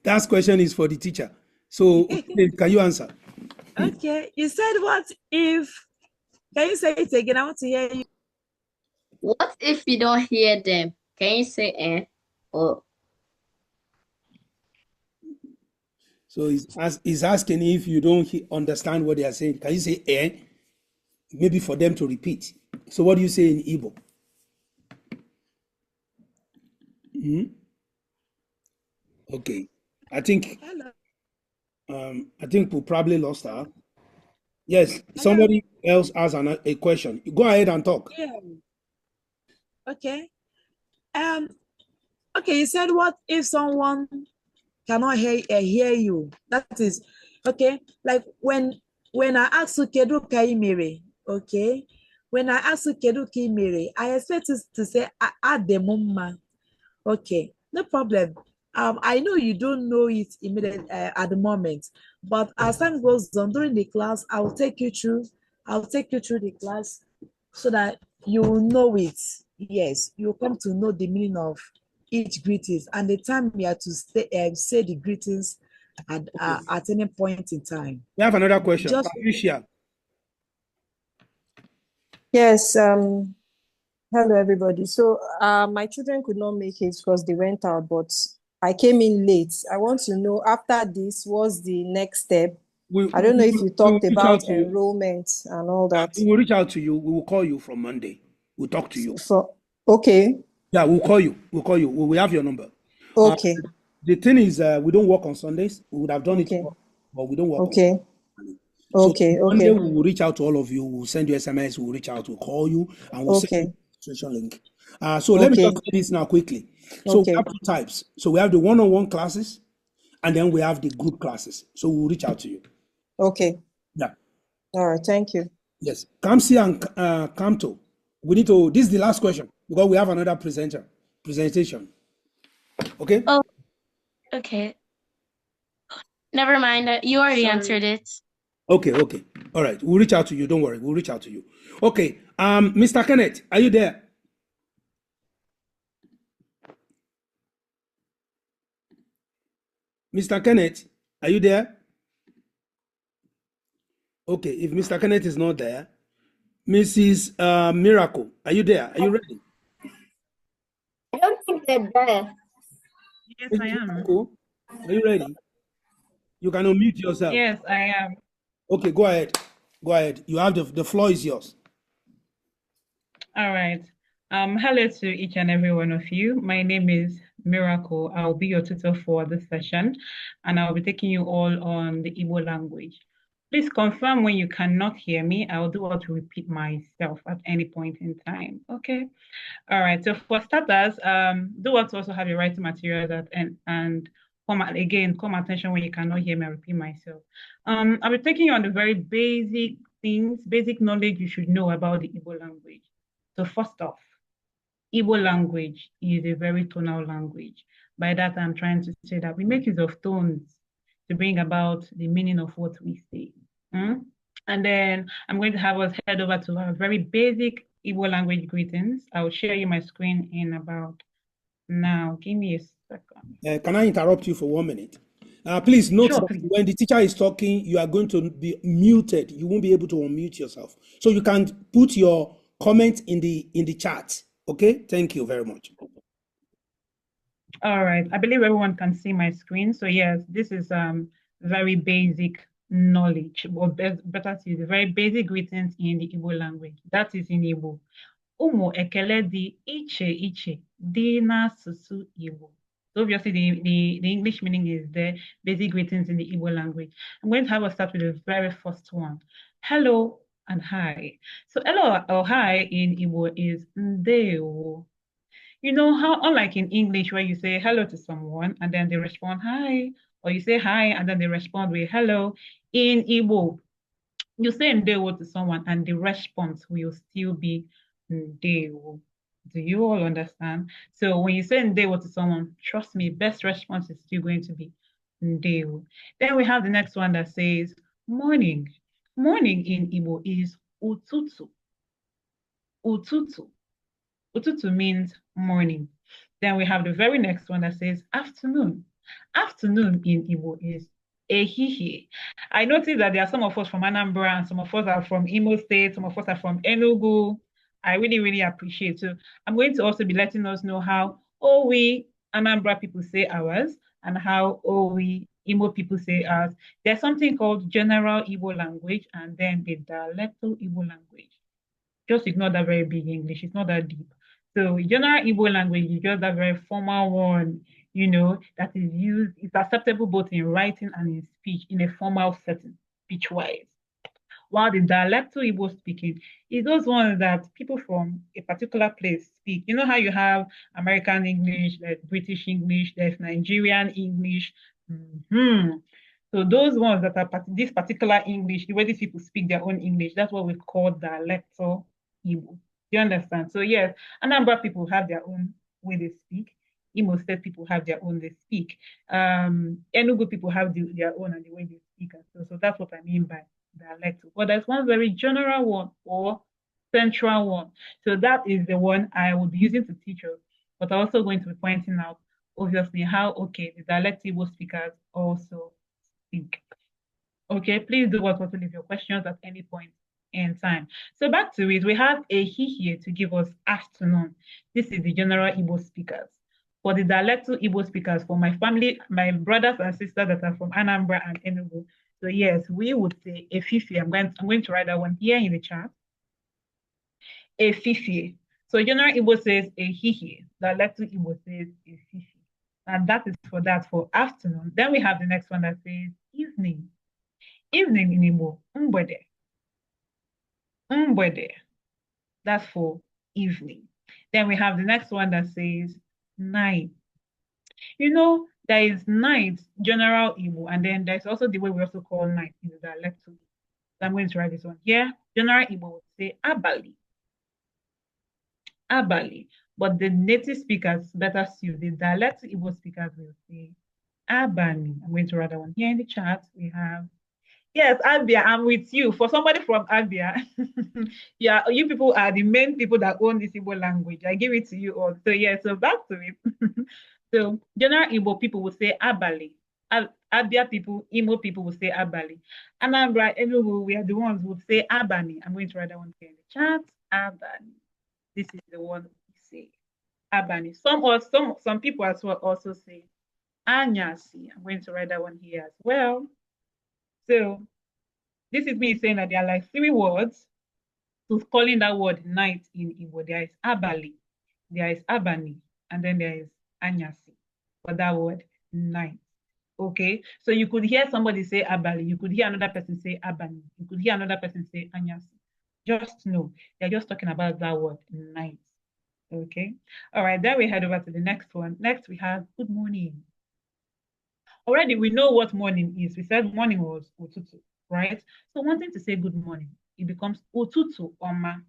Speaker 1: That question is for the teacher. So can you answer?
Speaker 2: Okay. You said what if? Can you say it again? I want to hear you.
Speaker 5: What if you don't hear them? Can you say eh? Oh.
Speaker 1: So he's asking if you don't understand what they are saying. Can you say eh? Maybe for them to repeat. So what do you say in Igbo? Okay. I think we probably lost her. Yes, somebody else has a question. Go ahead and talk.
Speaker 2: Yeah. Okay. Okay, you said what if someone cannot hear you? That is okay. Like when I ask you Kedu ka imere, okay? When I ask you Kedu ka imere, I expect you to say Ademumma. Okay, no problem. I know you don't know it immediately at the moment, but as time goes on during the class, I'll take you through the class so that you will know it. Yes, you'll come to know the meaning of each greetings and the time you have to say the greetings at any point in time.
Speaker 1: We have another question.
Speaker 2: Just
Speaker 1: Patricia.
Speaker 7: Yes, hello everybody. So my children could not make it because they went out, but I came in late. I want to know after this, what's the next step? I don't know if you talked about enrollment and all that.
Speaker 1: We will reach out to you. We will call you from Monday. We'll talk to you.
Speaker 7: Okay.
Speaker 1: Yeah, we'll call you. We have your number.
Speaker 7: Okay.
Speaker 1: The thing is, we don't work on Sundays. We would have done it, but we don't work on Sundays.
Speaker 7: Okay.
Speaker 1: Monday we will reach out to all of you. We'll send you SMS. We'll reach out. We'll call you, and we'll send you the registration link. So let me just say this now quickly. So we have two types. So we have the one-on-one classes, and then we have the group classes. So we'll reach out to you.
Speaker 7: Okay.
Speaker 1: Yeah.
Speaker 7: All right. Thank you.
Speaker 1: Yes. Kamsi and Kamto, We need to, this is the last question because we have another presentation. Okay?
Speaker 8: Oh, okay. Never mind. You already answered it.
Speaker 1: Okay. All right. We'll reach out to you. Don't worry. We'll reach out to you. Okay. Mr. Kenneth, are you there? Mr. Kenneth, are you there? Okay. If Mr. Kenneth is not there, Mrs. Miracle, are you there? Are you ready?
Speaker 4: I don't think they're there.
Speaker 9: Yes,
Speaker 1: Mrs.
Speaker 9: I am.
Speaker 1: Miracle, are you ready? You can unmute yourself.
Speaker 9: Yes, I am.
Speaker 1: Okay, go ahead. Go ahead. You have the floor is yours.
Speaker 9: All right. Hello to each and every one of you. My name is Miracle. I'll be your tutor for this session, and I'll be taking you all on the Igbo language. Please confirm when you cannot hear me. I'll do what to repeat myself at any point in time. Okay. All right. So for starters, do what to also have your writing materials at and come attention when you cannot hear me. I repeat myself. I'll be taking you on the very basic things, basic knowledge you should know about the Igbo language. So first off, Igbo language is a very tonal language. By that, I'm trying to say that we make use of tones to bring about the meaning of what we say. And then I'm going to have us head over to our very basic Igbo language greetings. I'll share you my screen in about now. Give me a second.
Speaker 1: Can I interrupt you for 1 minute? Please note
Speaker 9: Sure,
Speaker 1: that
Speaker 9: please.
Speaker 1: when the teacher is talking, you are going to be muted. You won't be able to unmute yourself. So you can put your comment in the chat. Okay? Thank you very much.
Speaker 9: All right. I believe everyone can see my screen. So yes, this is very basic knowledge, or better to the very basic greetings in the Igbo language. That is in Igbo. Ụmụ ekele dị iche iche dị n'asụsụ Igbo. So obviously the English meaning is there, basic greetings in the Igbo language. I'm going to have us start with the very first one. Hello and hi. So hello or hi in Igbo is ndewo. You know how, unlike in English, where you say hello to someone and then they respond hi, or you say hi and then they respond with hello, in Igbo, you say ndewo to someone and the response will still be ndewo. Do you all understand? So when you say ndewo to someone, trust me, best response is still going to be ndewo. Then we have the next one that says morning. Morning in Igbo is ututu. Ututu. Ututu means morning. Then we have the very next one that says afternoon. Afternoon in Igbo is ehihie. I noticed that there are some of us from Anambra and some of us are from Imo State, some of us are from Enugu. I really, really appreciate it. So I'm going to also be letting us know how we Anambra people say ours and how we Imo people say ours. There's something called general Igbo language and then the dialectal Igbo language. Just ignore that very big English. It's not that deep. So general Igbo language is just that very formal one, you know, that is used, it's acceptable both in writing and in speech in a formal setting, speech-wise. While the dialectal Igbo speaking is those ones that people from a particular place speak. You know how you have American English, there's British English, there's Nigerian English. So those ones that are this particular English, the way these people speak their own English, that's what we call dialectal Igbo. Do you understand? So yes, Anambra people have their own way they speak. Imo State people have their own they speak. Enugu people have their own and the way they speak. So that's what I mean by dialectal. But there's one very general one or central one. So that is the one I will be using to teach us. But I'm also going to be pointing out, obviously, how, okay, the dialectal Igbo speakers also speak. Okay, please do also leave your questions at any point in time. So back to it, we have a he here to give us afternoon. This is the general Igbo speakers. For the dialectal Igbo speakers, for my family, my brothers and sisters that are from Anambra and Enugu. So yes, we would say efifie. I'm going to write that one here in the chat. Efifie. So general Igbo says ehihie. Dialectal Igbo says efifie. And that is for that, for afternoon. Then we have the next one that says evening. Evening in Igbo, mgbede. Mgbede. That's for evening. Then we have the next one that says night. You know, there is night, general Igbo, and then there's also the way we also call night in the dialectal. So I'm going to write this one here. General Igbo would say abali. Abali. But the native speakers, better still, the dialect Igbo speakers will say Abani. I'm going to write that one here in the chat. We have, yes, Abia, I'm with you. For somebody from Abia, yeah, you people are the main people that own this Igbo language. I give it to you all. So yeah, so back to it. So general Igbo people will say Abali. Abia people, Imo people will say Abali. Anambra, Enugu, we are the ones who would say Abani. I'm going to write that one here in the chat. Abani. This is the one we say. Abani. Some people as well also say Anyasi. I'm going to write that one here as well. So this is me saying that there are like 3 words to calling that word night in Igbo. There is Abali, there is Abani, and then there is Anyasi for that word night. Okay, so you could hear somebody say Abali, you could hear another person say Abani, you could hear another person say Anyasi. Just know they're just talking about that word night. Okay, all right, then we head over to the next one. Next, we have good morning. Already we know what morning is. We said morning was ututu, right? So wanting to say good morning, it becomes ututu oma,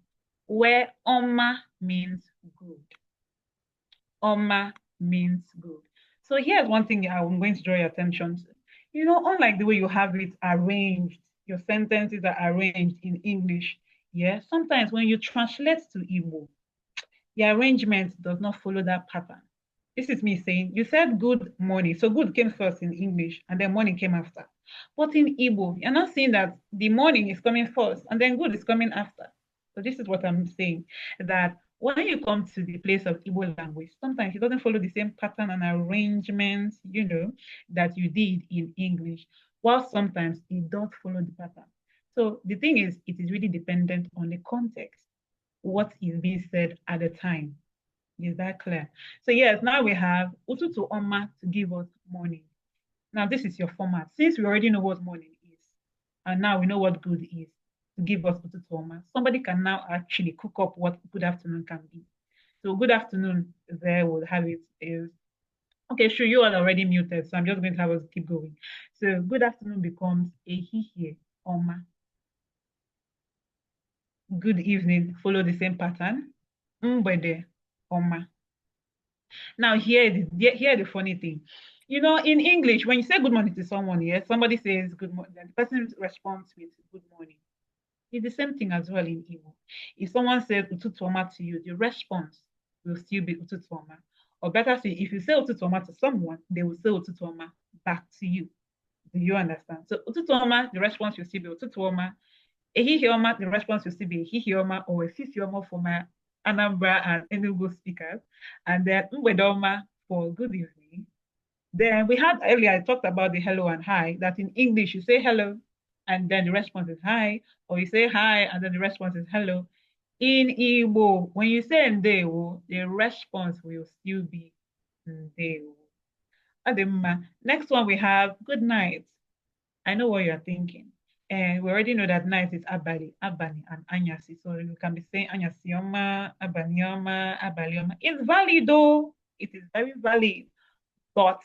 Speaker 9: where oma means good. Oma means good. So here's one thing I'm going to draw your attention to. You know, unlike the way you have it arranged, your sentences are arranged in English. Yeah, sometimes when you translate to Igbo, the arrangement does not follow that pattern. This is me saying, you said good morning. So good came first in English and then morning came after. But in Igbo, you're not saying that the morning is coming first and then good is coming after. So this is what I'm saying, that when you come to the place of Igbo language, sometimes it doesn't follow the same pattern and arrangement, you know, that you did in English, while sometimes it does follow the pattern. So the thing is, it is really dependent on the context, what is being said at the time. Is that clear? So yes, now we have ututu oma to give us morning. Now this is your format. Since we already know what morning is, and now we know what good is to give us ututu oma, somebody can now actually cook up what good afternoon can be. So good afternoon there will have it is, okay, sure, you are already muted, so I'm just going to have us keep going. So good afternoon becomes ehihie oma. Good evening, follow the same pattern. Mgbede oma. Now, here the funny thing. You know, in English, when you say good morning to someone, yes, somebody says good morning, and the person responds with good morning. It's the same thing as well in Igbo. If someone says ututuoma to you, the response will still be ututuoma. Or better say, if you say ututuoma to someone, they will say ututuoma back to you. Do you understand? So ututuoma, the response will still be ututuoma. Ehihioma, the response will still be ehihioma or efifioma for my Anambra and Enugu speakers. And then Mbedoma for good evening. Then we had earlier, I talked about the hello and hi, that in English you say hello, and then the response is hi, or you say hi, and then the response is hello. In Igbo, when you say ndewo, the response will still be ndewo. Ademma. Next one we have good night. I know what you're thinking. And we already know that night is Abali, Abani, and Anyasi. So you can be saying Anyasioma, Abanioma, Abalioma. It's valid though. It is very valid. But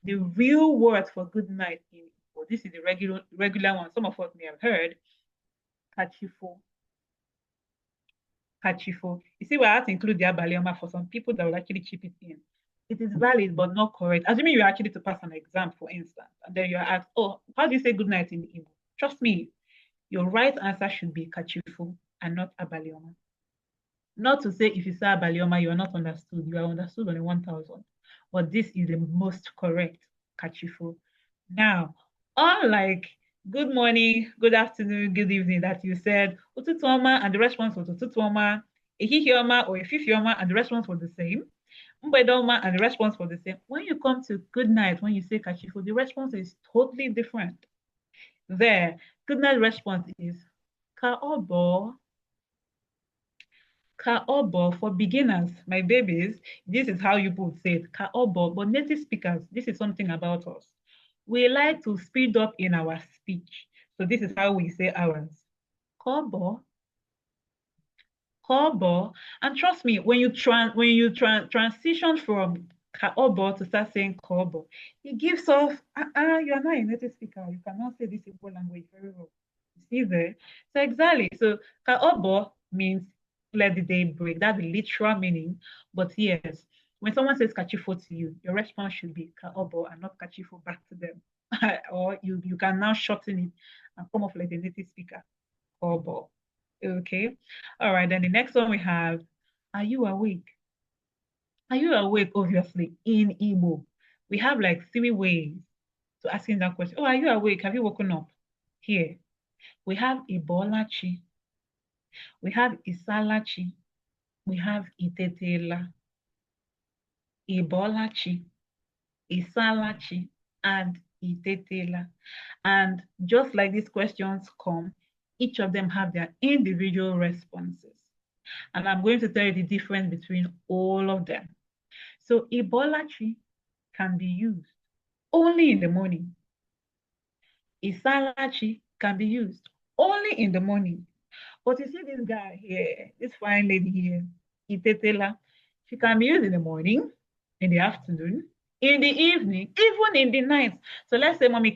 Speaker 9: the real word for good night in Igbo, this is the regular one. Some of us may have heard, Kachifo. Kachifo. You see, we have to include the Abalioma for some people that will actually chip it in. It is valid but not correct. Assuming you're actually to pass an exam, for instance, and then you're asked, oh, how do you say good night in Igbo? Trust me, your right answer should be Kachifu and not Abalioma. Not to say if you say Abalioma, you are not understood. You are understood on the 1000. But this is the most correct Kachifu. Now, unlike good morning, good afternoon, good evening that you said Ututuoma and the response was Ututuoma, Ehihioma or Efifioma and the response was the same. Mbedoma and the response was the same. When you come to good night, when you say Kachifu, the response is totally different. There, good night response is Kaobo. Kaobo for beginners, my babies. This is how you would say it, Kaobo. But native speakers, this is something about us. We like to speed up in our speech. So this is how we say ours. Kobo. Kobo. And trust me, when you transition from Kaobo to start saying Kobo, it gives off, you are not a native speaker. You cannot say this Igbo language very well. You see there? So exactly. So Kaobo means let the day break. That's the literal meaning. But yes, when someone says kachifo to you, your response should be kaobo and not kachifo back to them. Or you can now shorten it and come off like a native speaker. Kaobo. Okay. All right. Then the next one we have, are you awake? Are you awake? Obviously, in Igbo, we have like 3 ways to asking that question. Oh, are you awake? Have you woken up? Here, we have Ibolachi, we have Isalachi, we have Itetela. Ibolachi, Isalachi, and Itetela. And just like these questions come, each of them have their individual responses. And I'm going to tell you the difference between all of them. So Ibolachi can be used only in the morning. Isalachi can be used only in the morning. But you see this guy here, this fine lady here, Itetela, she can be used in the morning, in the afternoon, in the evening, even in the night. So let's say mommy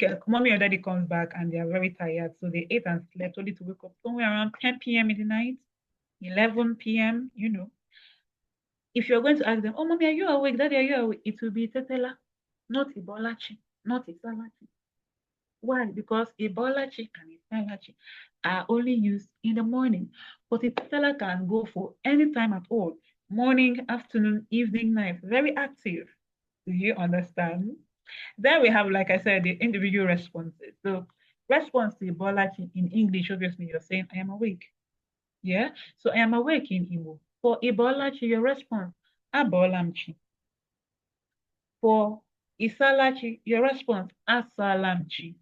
Speaker 9: or daddy comes back and they are very tired. So they ate and slept only to wake up somewhere around 10 p.m. in the night, 11 p.m., you know. If you're going to ask them, oh, mommy, are you awake? Daddy, are you awake? It will be Itetela, not Ibolachi, not Isalachi. Why? Because Ibolachi and Isalachi are only used in the morning, but Itetela can go for any time at all. Morning, afternoon, evening, night. Very active. Do you understand? Then we have, like I said, the individual responses. So response to Ibolachi in English, obviously you're saying, I am awake. Yeah? So I am awake in Igbo. For Ibolachi, your response, Abolamchi. For Isalachi, your response, Asalamchi.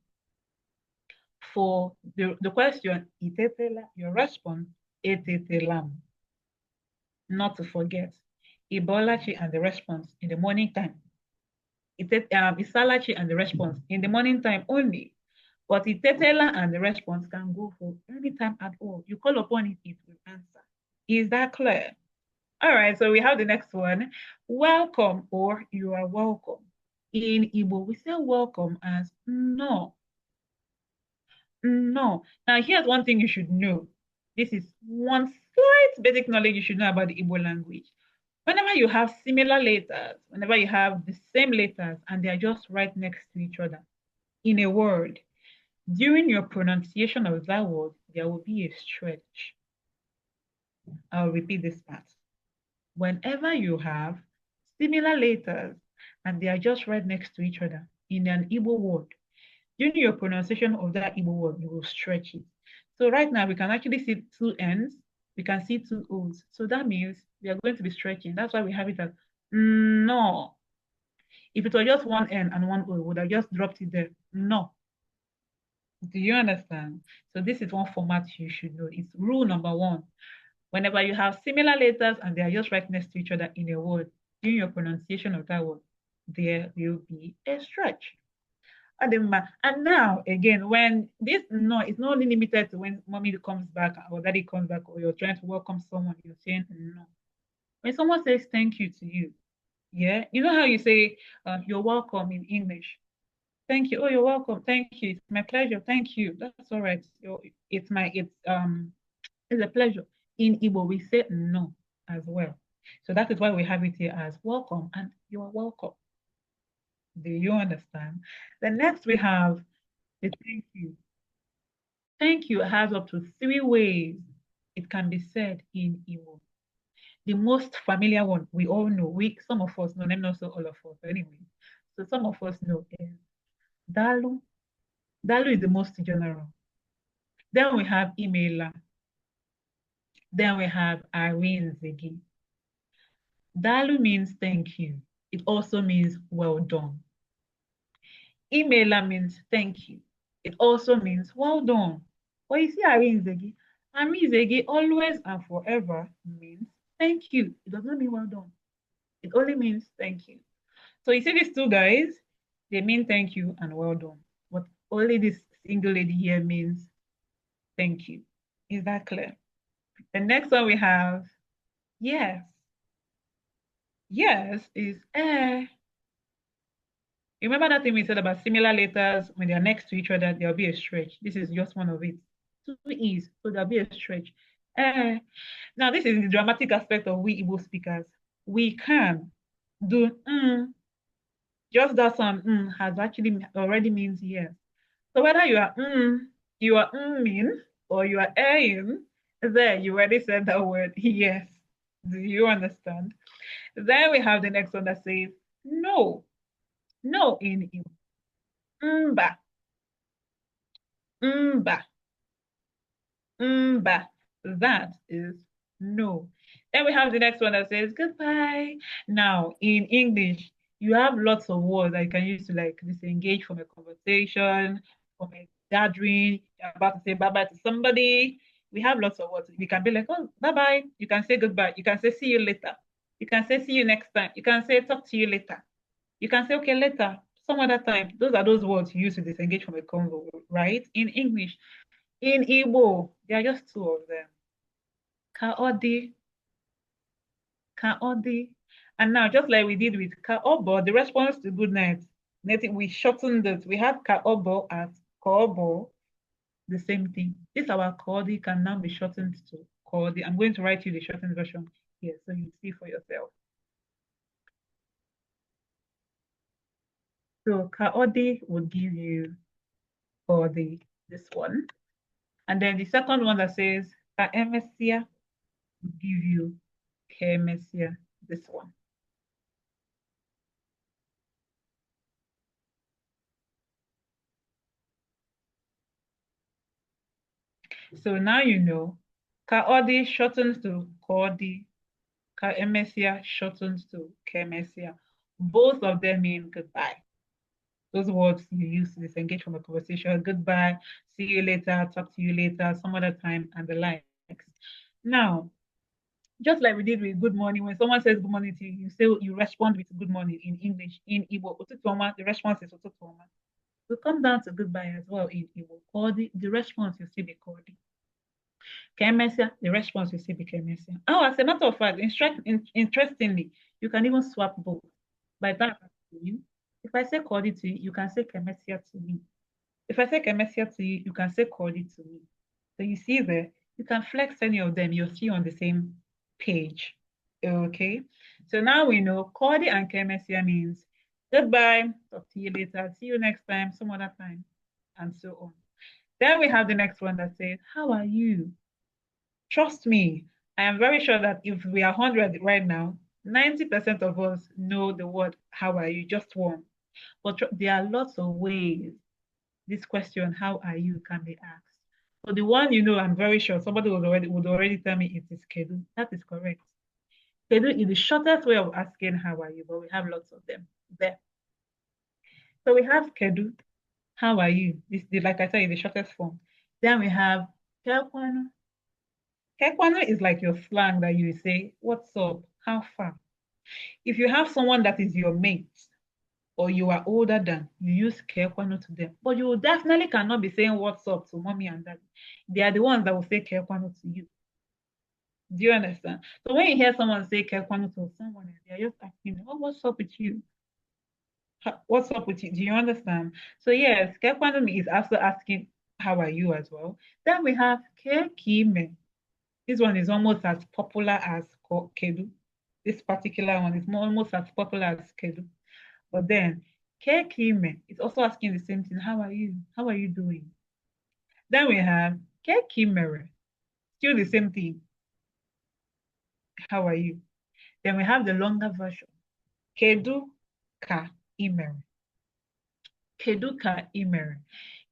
Speaker 9: For the question, Itetela, your response, Etetelam. Not to forget, Ibolachi and the response in the morning time. Isalachi and the response in the morning time only. But Itetela and the response can go for any time at all. You call upon it, it will answer. Is that clear? All right, so we have the next one. Welcome or you are welcome. In Igbo, we say welcome as no. No. Now, here's one thing you should know. This is one slight basic knowledge you should know about the Igbo language. Whenever you have similar letters, whenever you have the same letters and they are just right next to each other in a word, during your pronunciation of that word, there will be a stretch. I'll repeat this part. Whenever you have similar letters and they are just right next to each other in an Igbo word, during your pronunciation of that Igbo word, you will stretch it. So right now, we can actually see 2 N's, we can see 2 O's. So that means we are going to be stretching. That's why we have it as no. If it was just 1 N and 1 O, we would have just dropped it there. No. Do you understand? So this is one format you should know. It's rule number 1. Whenever you have similar letters and they are just right next to each other in a word, during your pronunciation of that word, there will be a stretch. And now, again, when this no, it's not only limited to when mommy comes back or daddy comes back or you're trying to welcome someone, you're saying no. When someone says thank you to you, yeah, you know how you say you're welcome in English. Thank you. Oh, you're welcome. Thank you. It's my pleasure. Thank you. That's all right. It's a pleasure. In Igbo, we say no as well. So that is why we have it here as welcome and you are welcome. Do you understand? Then next we have the thank you. Thank you has up to 3 ways it can be said in Igbo. The most familiar one we all know, some of us know, let me not say all of us, but anyway. So some of us know is Dalu. Dalu is the most general. Then we have Imela. Then we have Irene Ziggy. Dalu means thank you. It also means well done. Imela means thank you. It also means well done. But you see Irene Ziggy always and forever means thank you. It does not mean well done. It only means thank you. So you see these 2 guys, they mean thank you and well done. But only this single lady here means thank you. Is that clear? The next one we have, yes. Yes is eh. Remember that thing we said about similar letters, when they are next to each other, there'll be a stretch. This is just one of it. 2 E's, so there'll be a stretch. Now, this is the dramatic aspect of we Igbo speakers. We can do just that sound has actually already means yes. So whether you are mean or you are in, there you already said that word yes. Do you understand? Then we have the next one that says no. No in Igbo. Mba. Mba. Mba. That is no. Then we have the next one that says goodbye. Now, in English, you have lots of words that you can use to like disengage from a conversation, from a gathering. You're about to say bye-bye to somebody. We have lots of words. We can be like, oh, bye-bye. You can say goodbye. You can say see you later. You can say see you next time. You can say talk to you later. You can say, okay, later, some other time. Those are those words you use to disengage from a convo, right? In English. In Igbo, there are just two of them. Kaodi, kaodi. And now, just like we did with kaobo, the response to good night, we shortened it. We had kaobo as kaobo, the same thing. This our kaodi can now be shortened to kaodi. I'm going to write you the shortened version here so you see for yourself. So kaodi would give you kaodi, this one. And then the second one that says kaemesia will give you kaemesia, this one. So now you know, kaodi shortens to kaodi, kaemesia shortens to kaemesia. Both of them mean goodbye. Those words you use to disengage from a conversation, goodbye, see you later, talk to you later, some other time, and the likes. Now, just like we did with good morning, when someone says good morning to you, you say you respond with good morning in English. In Igbo, the response is ututoma. We come down to goodbye as well in Igbo. Kodi, the response you see be kodi. Kemesia, the response you see be kemesia. Oh, as a matter of fact, interestingly, you can even swap both. By that, if I say kodi to you, you can say kemesia to me. If I say kemesia to you, you can say kodi to me. So you see there, you can flex any of them, you'll see on the same page. Okay, so now we know kodi and kemesia means goodbye, talk to you later, see you next time, some other time, and so on. Then we have the next one that says, how are you? Trust me, I am very sure that if we are 100 right now, 90% of us know the word how are you, just one. But there are lots of ways this question, how are you, can be asked. So the one you know, I'm very sure somebody would already tell me it is kedu. That is correct. Kedu is the shortest way of asking how are you, but we have lots of them there. So we have kedu, how are you? This, like I said, is the shortest form. Then we have kekwanu. Kekwanu is like your slang that you say, what's up? How far? If you have someone that is your mate or you are older than, you use kekwanu to them. But you definitely cannot be saying what's up to mommy and daddy. They are the ones that will say kekwanu to you. Do you understand? So when you hear someone say kekwanu to someone, they are just asking, oh, what's up with you? What's up with you? Do you understand? So yes, kekwanu is also asking, how are you as well? Then we have kekime. This one is almost as popular as kedu. This particular one is almost as popular as kedu. But then kekime is also asking the same thing. How are you? How are you doing? Then we have kekimere. Still the same thing. How are you? Then we have the longer version. Kedu ka imere. Kedu ka imere.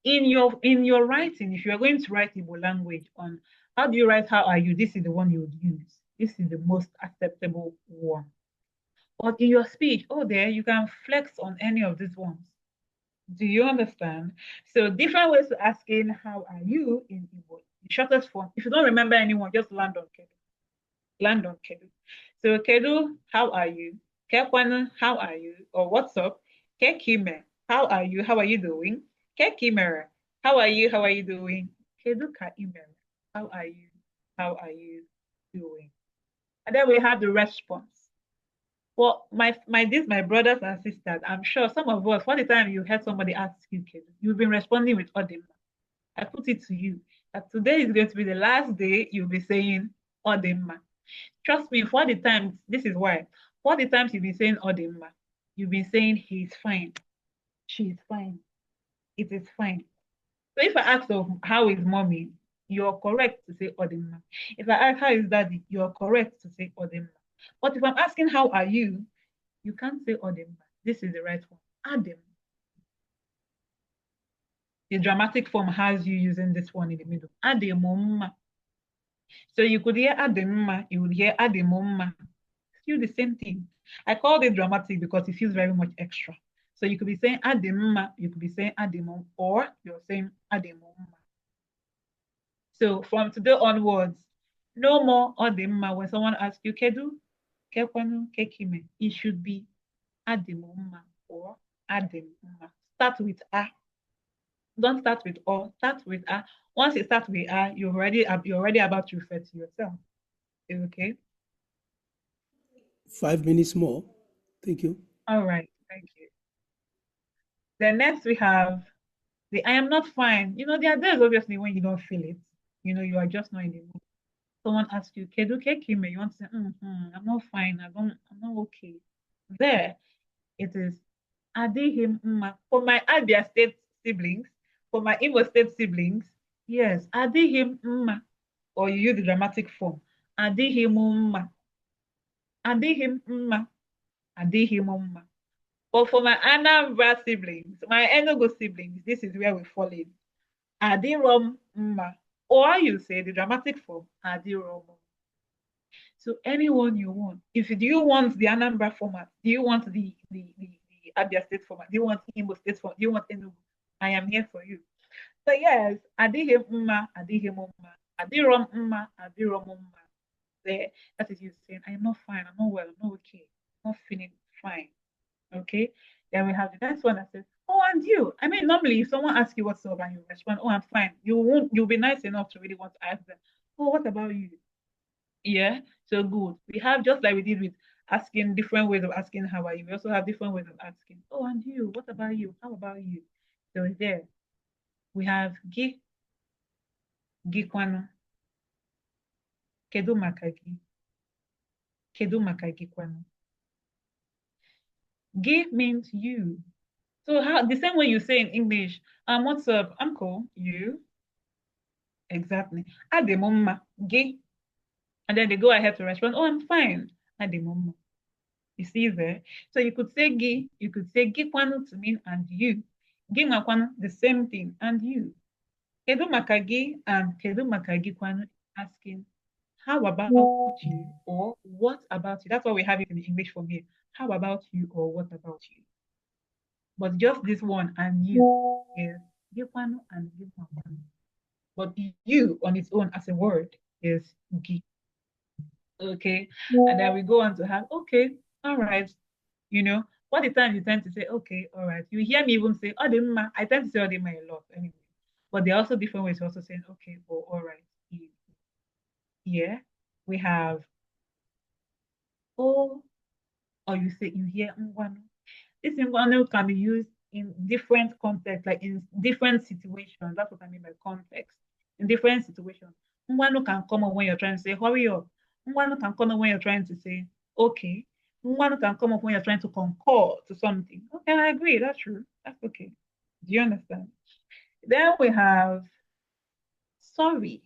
Speaker 9: In your writing, if you are going to write Igbo language on how do you write how are you, this is the one you would use. This is the most acceptable one. But in your speech, oh, there you can flex on any of these ones. Do you understand? So different ways to asking how are you in Igbo. The shortest form. If you don't remember anyone, just land on Kedu. Land on Kedu. So Kedu, how are you? Kekwanu, how are you? Or what's up? Kekime, how are you? How are you doing? Kekimere, how are you? How are you doing? Kedu ka imere, how are you? How are you doing? And then we have the response. Well, my brothers and sisters, I'm sure some of us, for the time you heard somebody ask you, Kedu, you've been responding with Odema. I put it to you That today is going to be the last day you'll be saying Odemma. Trust me, for the times, this is why. For the times you've been saying Odemma, you've been saying he's fine, she's fine, it is fine. So if I ask of how is mommy, you're correct to say Odemma. If I ask how is daddy, you're correct to say Odemma. But if I'm asking how are you, you can't say Odemma. This is the right one. Adem. The dramatic form has you using this one in the middle. Ademomma. So you could hear Ademma, you would hear Ademomma. Still the same thing. I called it dramatic because it feels very much extra. So you could be saying Ademma, you could be saying Ademom, or you're saying Ademomma. So from today onwards, no more Odemma. When someone asks you, Kedu, Kekwanu, Kekime, it should be Ademomma or Ademomma. Start with A. Don't start with O, start with A. Once you start with A, you're already about to refer to yourself. Okay?
Speaker 1: 5 minutes more. Thank you.
Speaker 9: All right, thank you. Then next we have the I am not fine. You know, there are days obviously when you don't feel it. You know, you are just not in the mood. Someone asks you, Kedu Kekime, you want to say, I'm not fine, I'm not okay. There it is Adihim Mma. For my Abia State siblings, for my Igbo State siblings, yes, Adihim Mma. Or you use the dramatic form. Adihim Mma. Adihim Mma. Adihim Mma. But for my Anambra siblings, my Enugu siblings, this is where we fall in. Adirom Mma. Or you say the dramatic form, Adirom. So anyone you want. If do you want the Anambra format? Do you want the Abia State format? Do you want Imo State format? Do you want Enugu? I am here for you. So yes, Adihim Mma, Adihim Mma, Adirom Mma, Adirom Mma. There, that is you saying, I am not fine, I'm not well, I'm not okay, I'm not feeling fine. Okay. Then we have the next one that says, oh, and you. I mean, normally if someone asks you what's up and you respond, oh, I'm fine, you'll be nice enough to really want to ask them, oh, what about you? Yeah, so good. We have just like we did with asking different ways of asking how are you. We also have different ways of asking. Oh, and you? What about you? How about you? So there we have gi, gikwano, kedu maka gi, kedu maka gikwano. Gi means you. So how the same way you say in English, what's up? I'm cool. You? Exactly. Ademomma, gi. And then they go ahead to respond, oh, I'm fine. Ademomma. You see there? So you could say gi, you could say gikwanu to mean and you. Gi makwanu, the same thing, and you. Kedu maka gi and kedu maka gikwanu asking, how about you or what about you? That's why we have it in the English form here. How about you or what about you? But just this one and you is gikwanu and gikwanu. But you on its own as a word is gi. Okay. And then we go on to have, okay, all right. You know, what the time you tend to say, okay, all right. You hear me even say, Odemma. I tend to say Odemma a lot anyway. But there are also different ways of also saying, okay, or all right. Yeah. We have oh, or you say you hear ngwanu. This ngwanu can be used in different contexts, like in different situations. That's what I mean by context. In different situations. Ngwanu can come up when you're trying to say, hurry up. Ngwanu can come up when you're trying to say, okay. Ngwanu can come up when you're trying to concur to something. Okay, I agree. That's true. That's okay. Do you understand? Then we have sorry.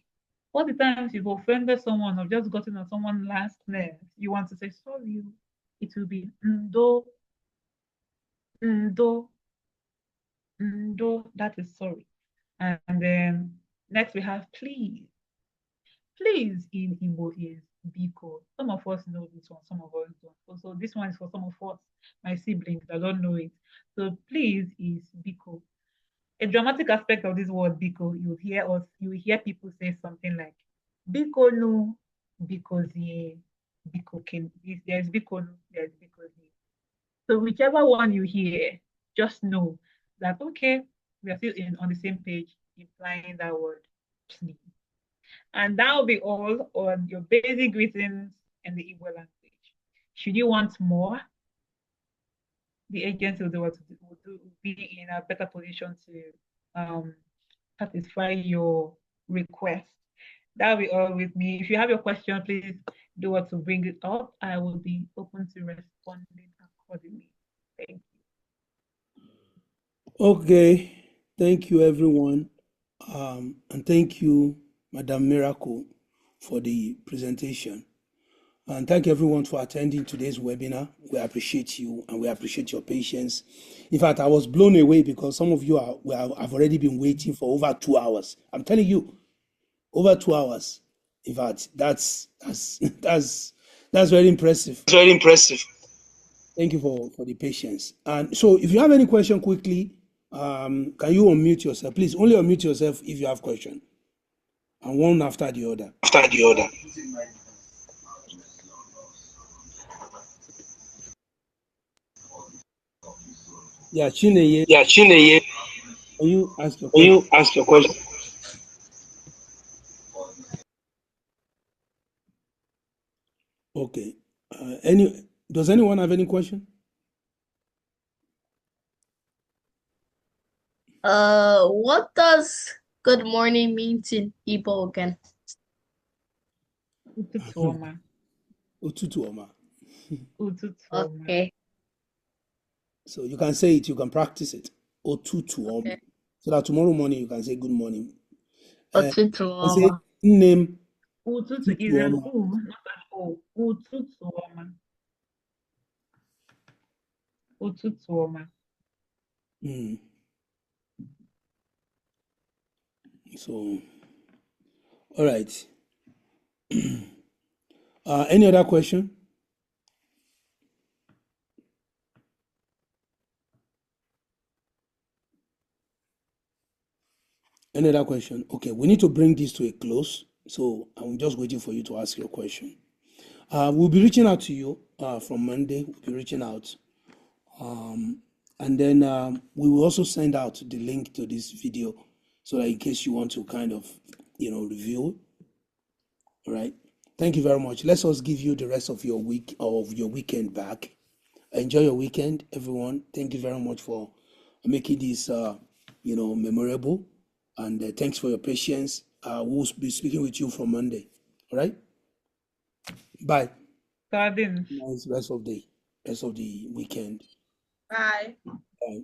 Speaker 9: All the times you've offended someone or just gotten on someone's last nerve, you want to say sorry. It will be ndo, ndo, ndo. That is sorry. And then next we have please. Please in Igbo is biko. Some of us know this one, some of us don't. So this one is for some of us, my siblings that don't know it. So please is biko. A dramatic aspect of this word biko, you hear people say something like biko no, because biko can. There's biko no, there's biko ye. So whichever one you hear, just know that okay, we are still on the same page, implying that word please. And that will be all on your basic greetings in the Igbo language. Should you want more, the agency will be in a better position to satisfy your request. That'll be all with me. If you have your question, please do what to bring it up. I will be open to responding accordingly. Thank you.
Speaker 1: Okay. Thank you, everyone. And thank you, Madam Miracle, for the presentation. And thank everyone for attending today's webinar. We appreciate you and we appreciate your patience. In fact, I was blown away because some of you have already been waiting for over 2 hours. I'm telling you, over 2 hours. In fact, that's very impressive.
Speaker 10: Very impressive.
Speaker 1: Thank you for the patience. And so if you have any question quickly, can you unmute yourself? Please only unmute yourself if you have question. And one after the other.
Speaker 10: After the other.
Speaker 1: Yeah, Chineye,
Speaker 10: Yeah, Chineye,
Speaker 1: can you ask your
Speaker 10: can
Speaker 1: question?
Speaker 10: you ask your question?
Speaker 1: Okay. Does anyone have any question?
Speaker 5: What does good morning mean in Igbo again?
Speaker 9: Ụtụtụ ọma.
Speaker 1: Ụtụtụ ọma.
Speaker 9: Ụtụtụ ọma.
Speaker 5: Okay.
Speaker 1: So you can say it, you can practice it. Ụtụtụ ọma.
Speaker 5: Okay.
Speaker 1: So that tomorrow morning you can say good morning.
Speaker 5: Ụtụtụ
Speaker 1: I say
Speaker 5: ọma.
Speaker 1: name.
Speaker 9: Ụtụtụ is an U, not an O. Ụtụtụ ọma. Ụtụtụ ọma.
Speaker 1: So, all right. Any other question? Any other question? Okay, we need to bring this to a close. So I'm just waiting for you to ask your question. We'll be reaching out to you from Monday. We'll be reaching out. And then we will also send out the link to this video so that in case you want to kind of, review. All right. Thank you very much. Let us give you the rest of your week of your weekend back. Enjoy your weekend, everyone. Thank you very much for making this, memorable. And thanks for your patience. We'll be speaking with you from Monday. All right. Bye.
Speaker 9: Sardines.
Speaker 1: Nice rest of the weekend.
Speaker 2: Bye.
Speaker 1: Bye.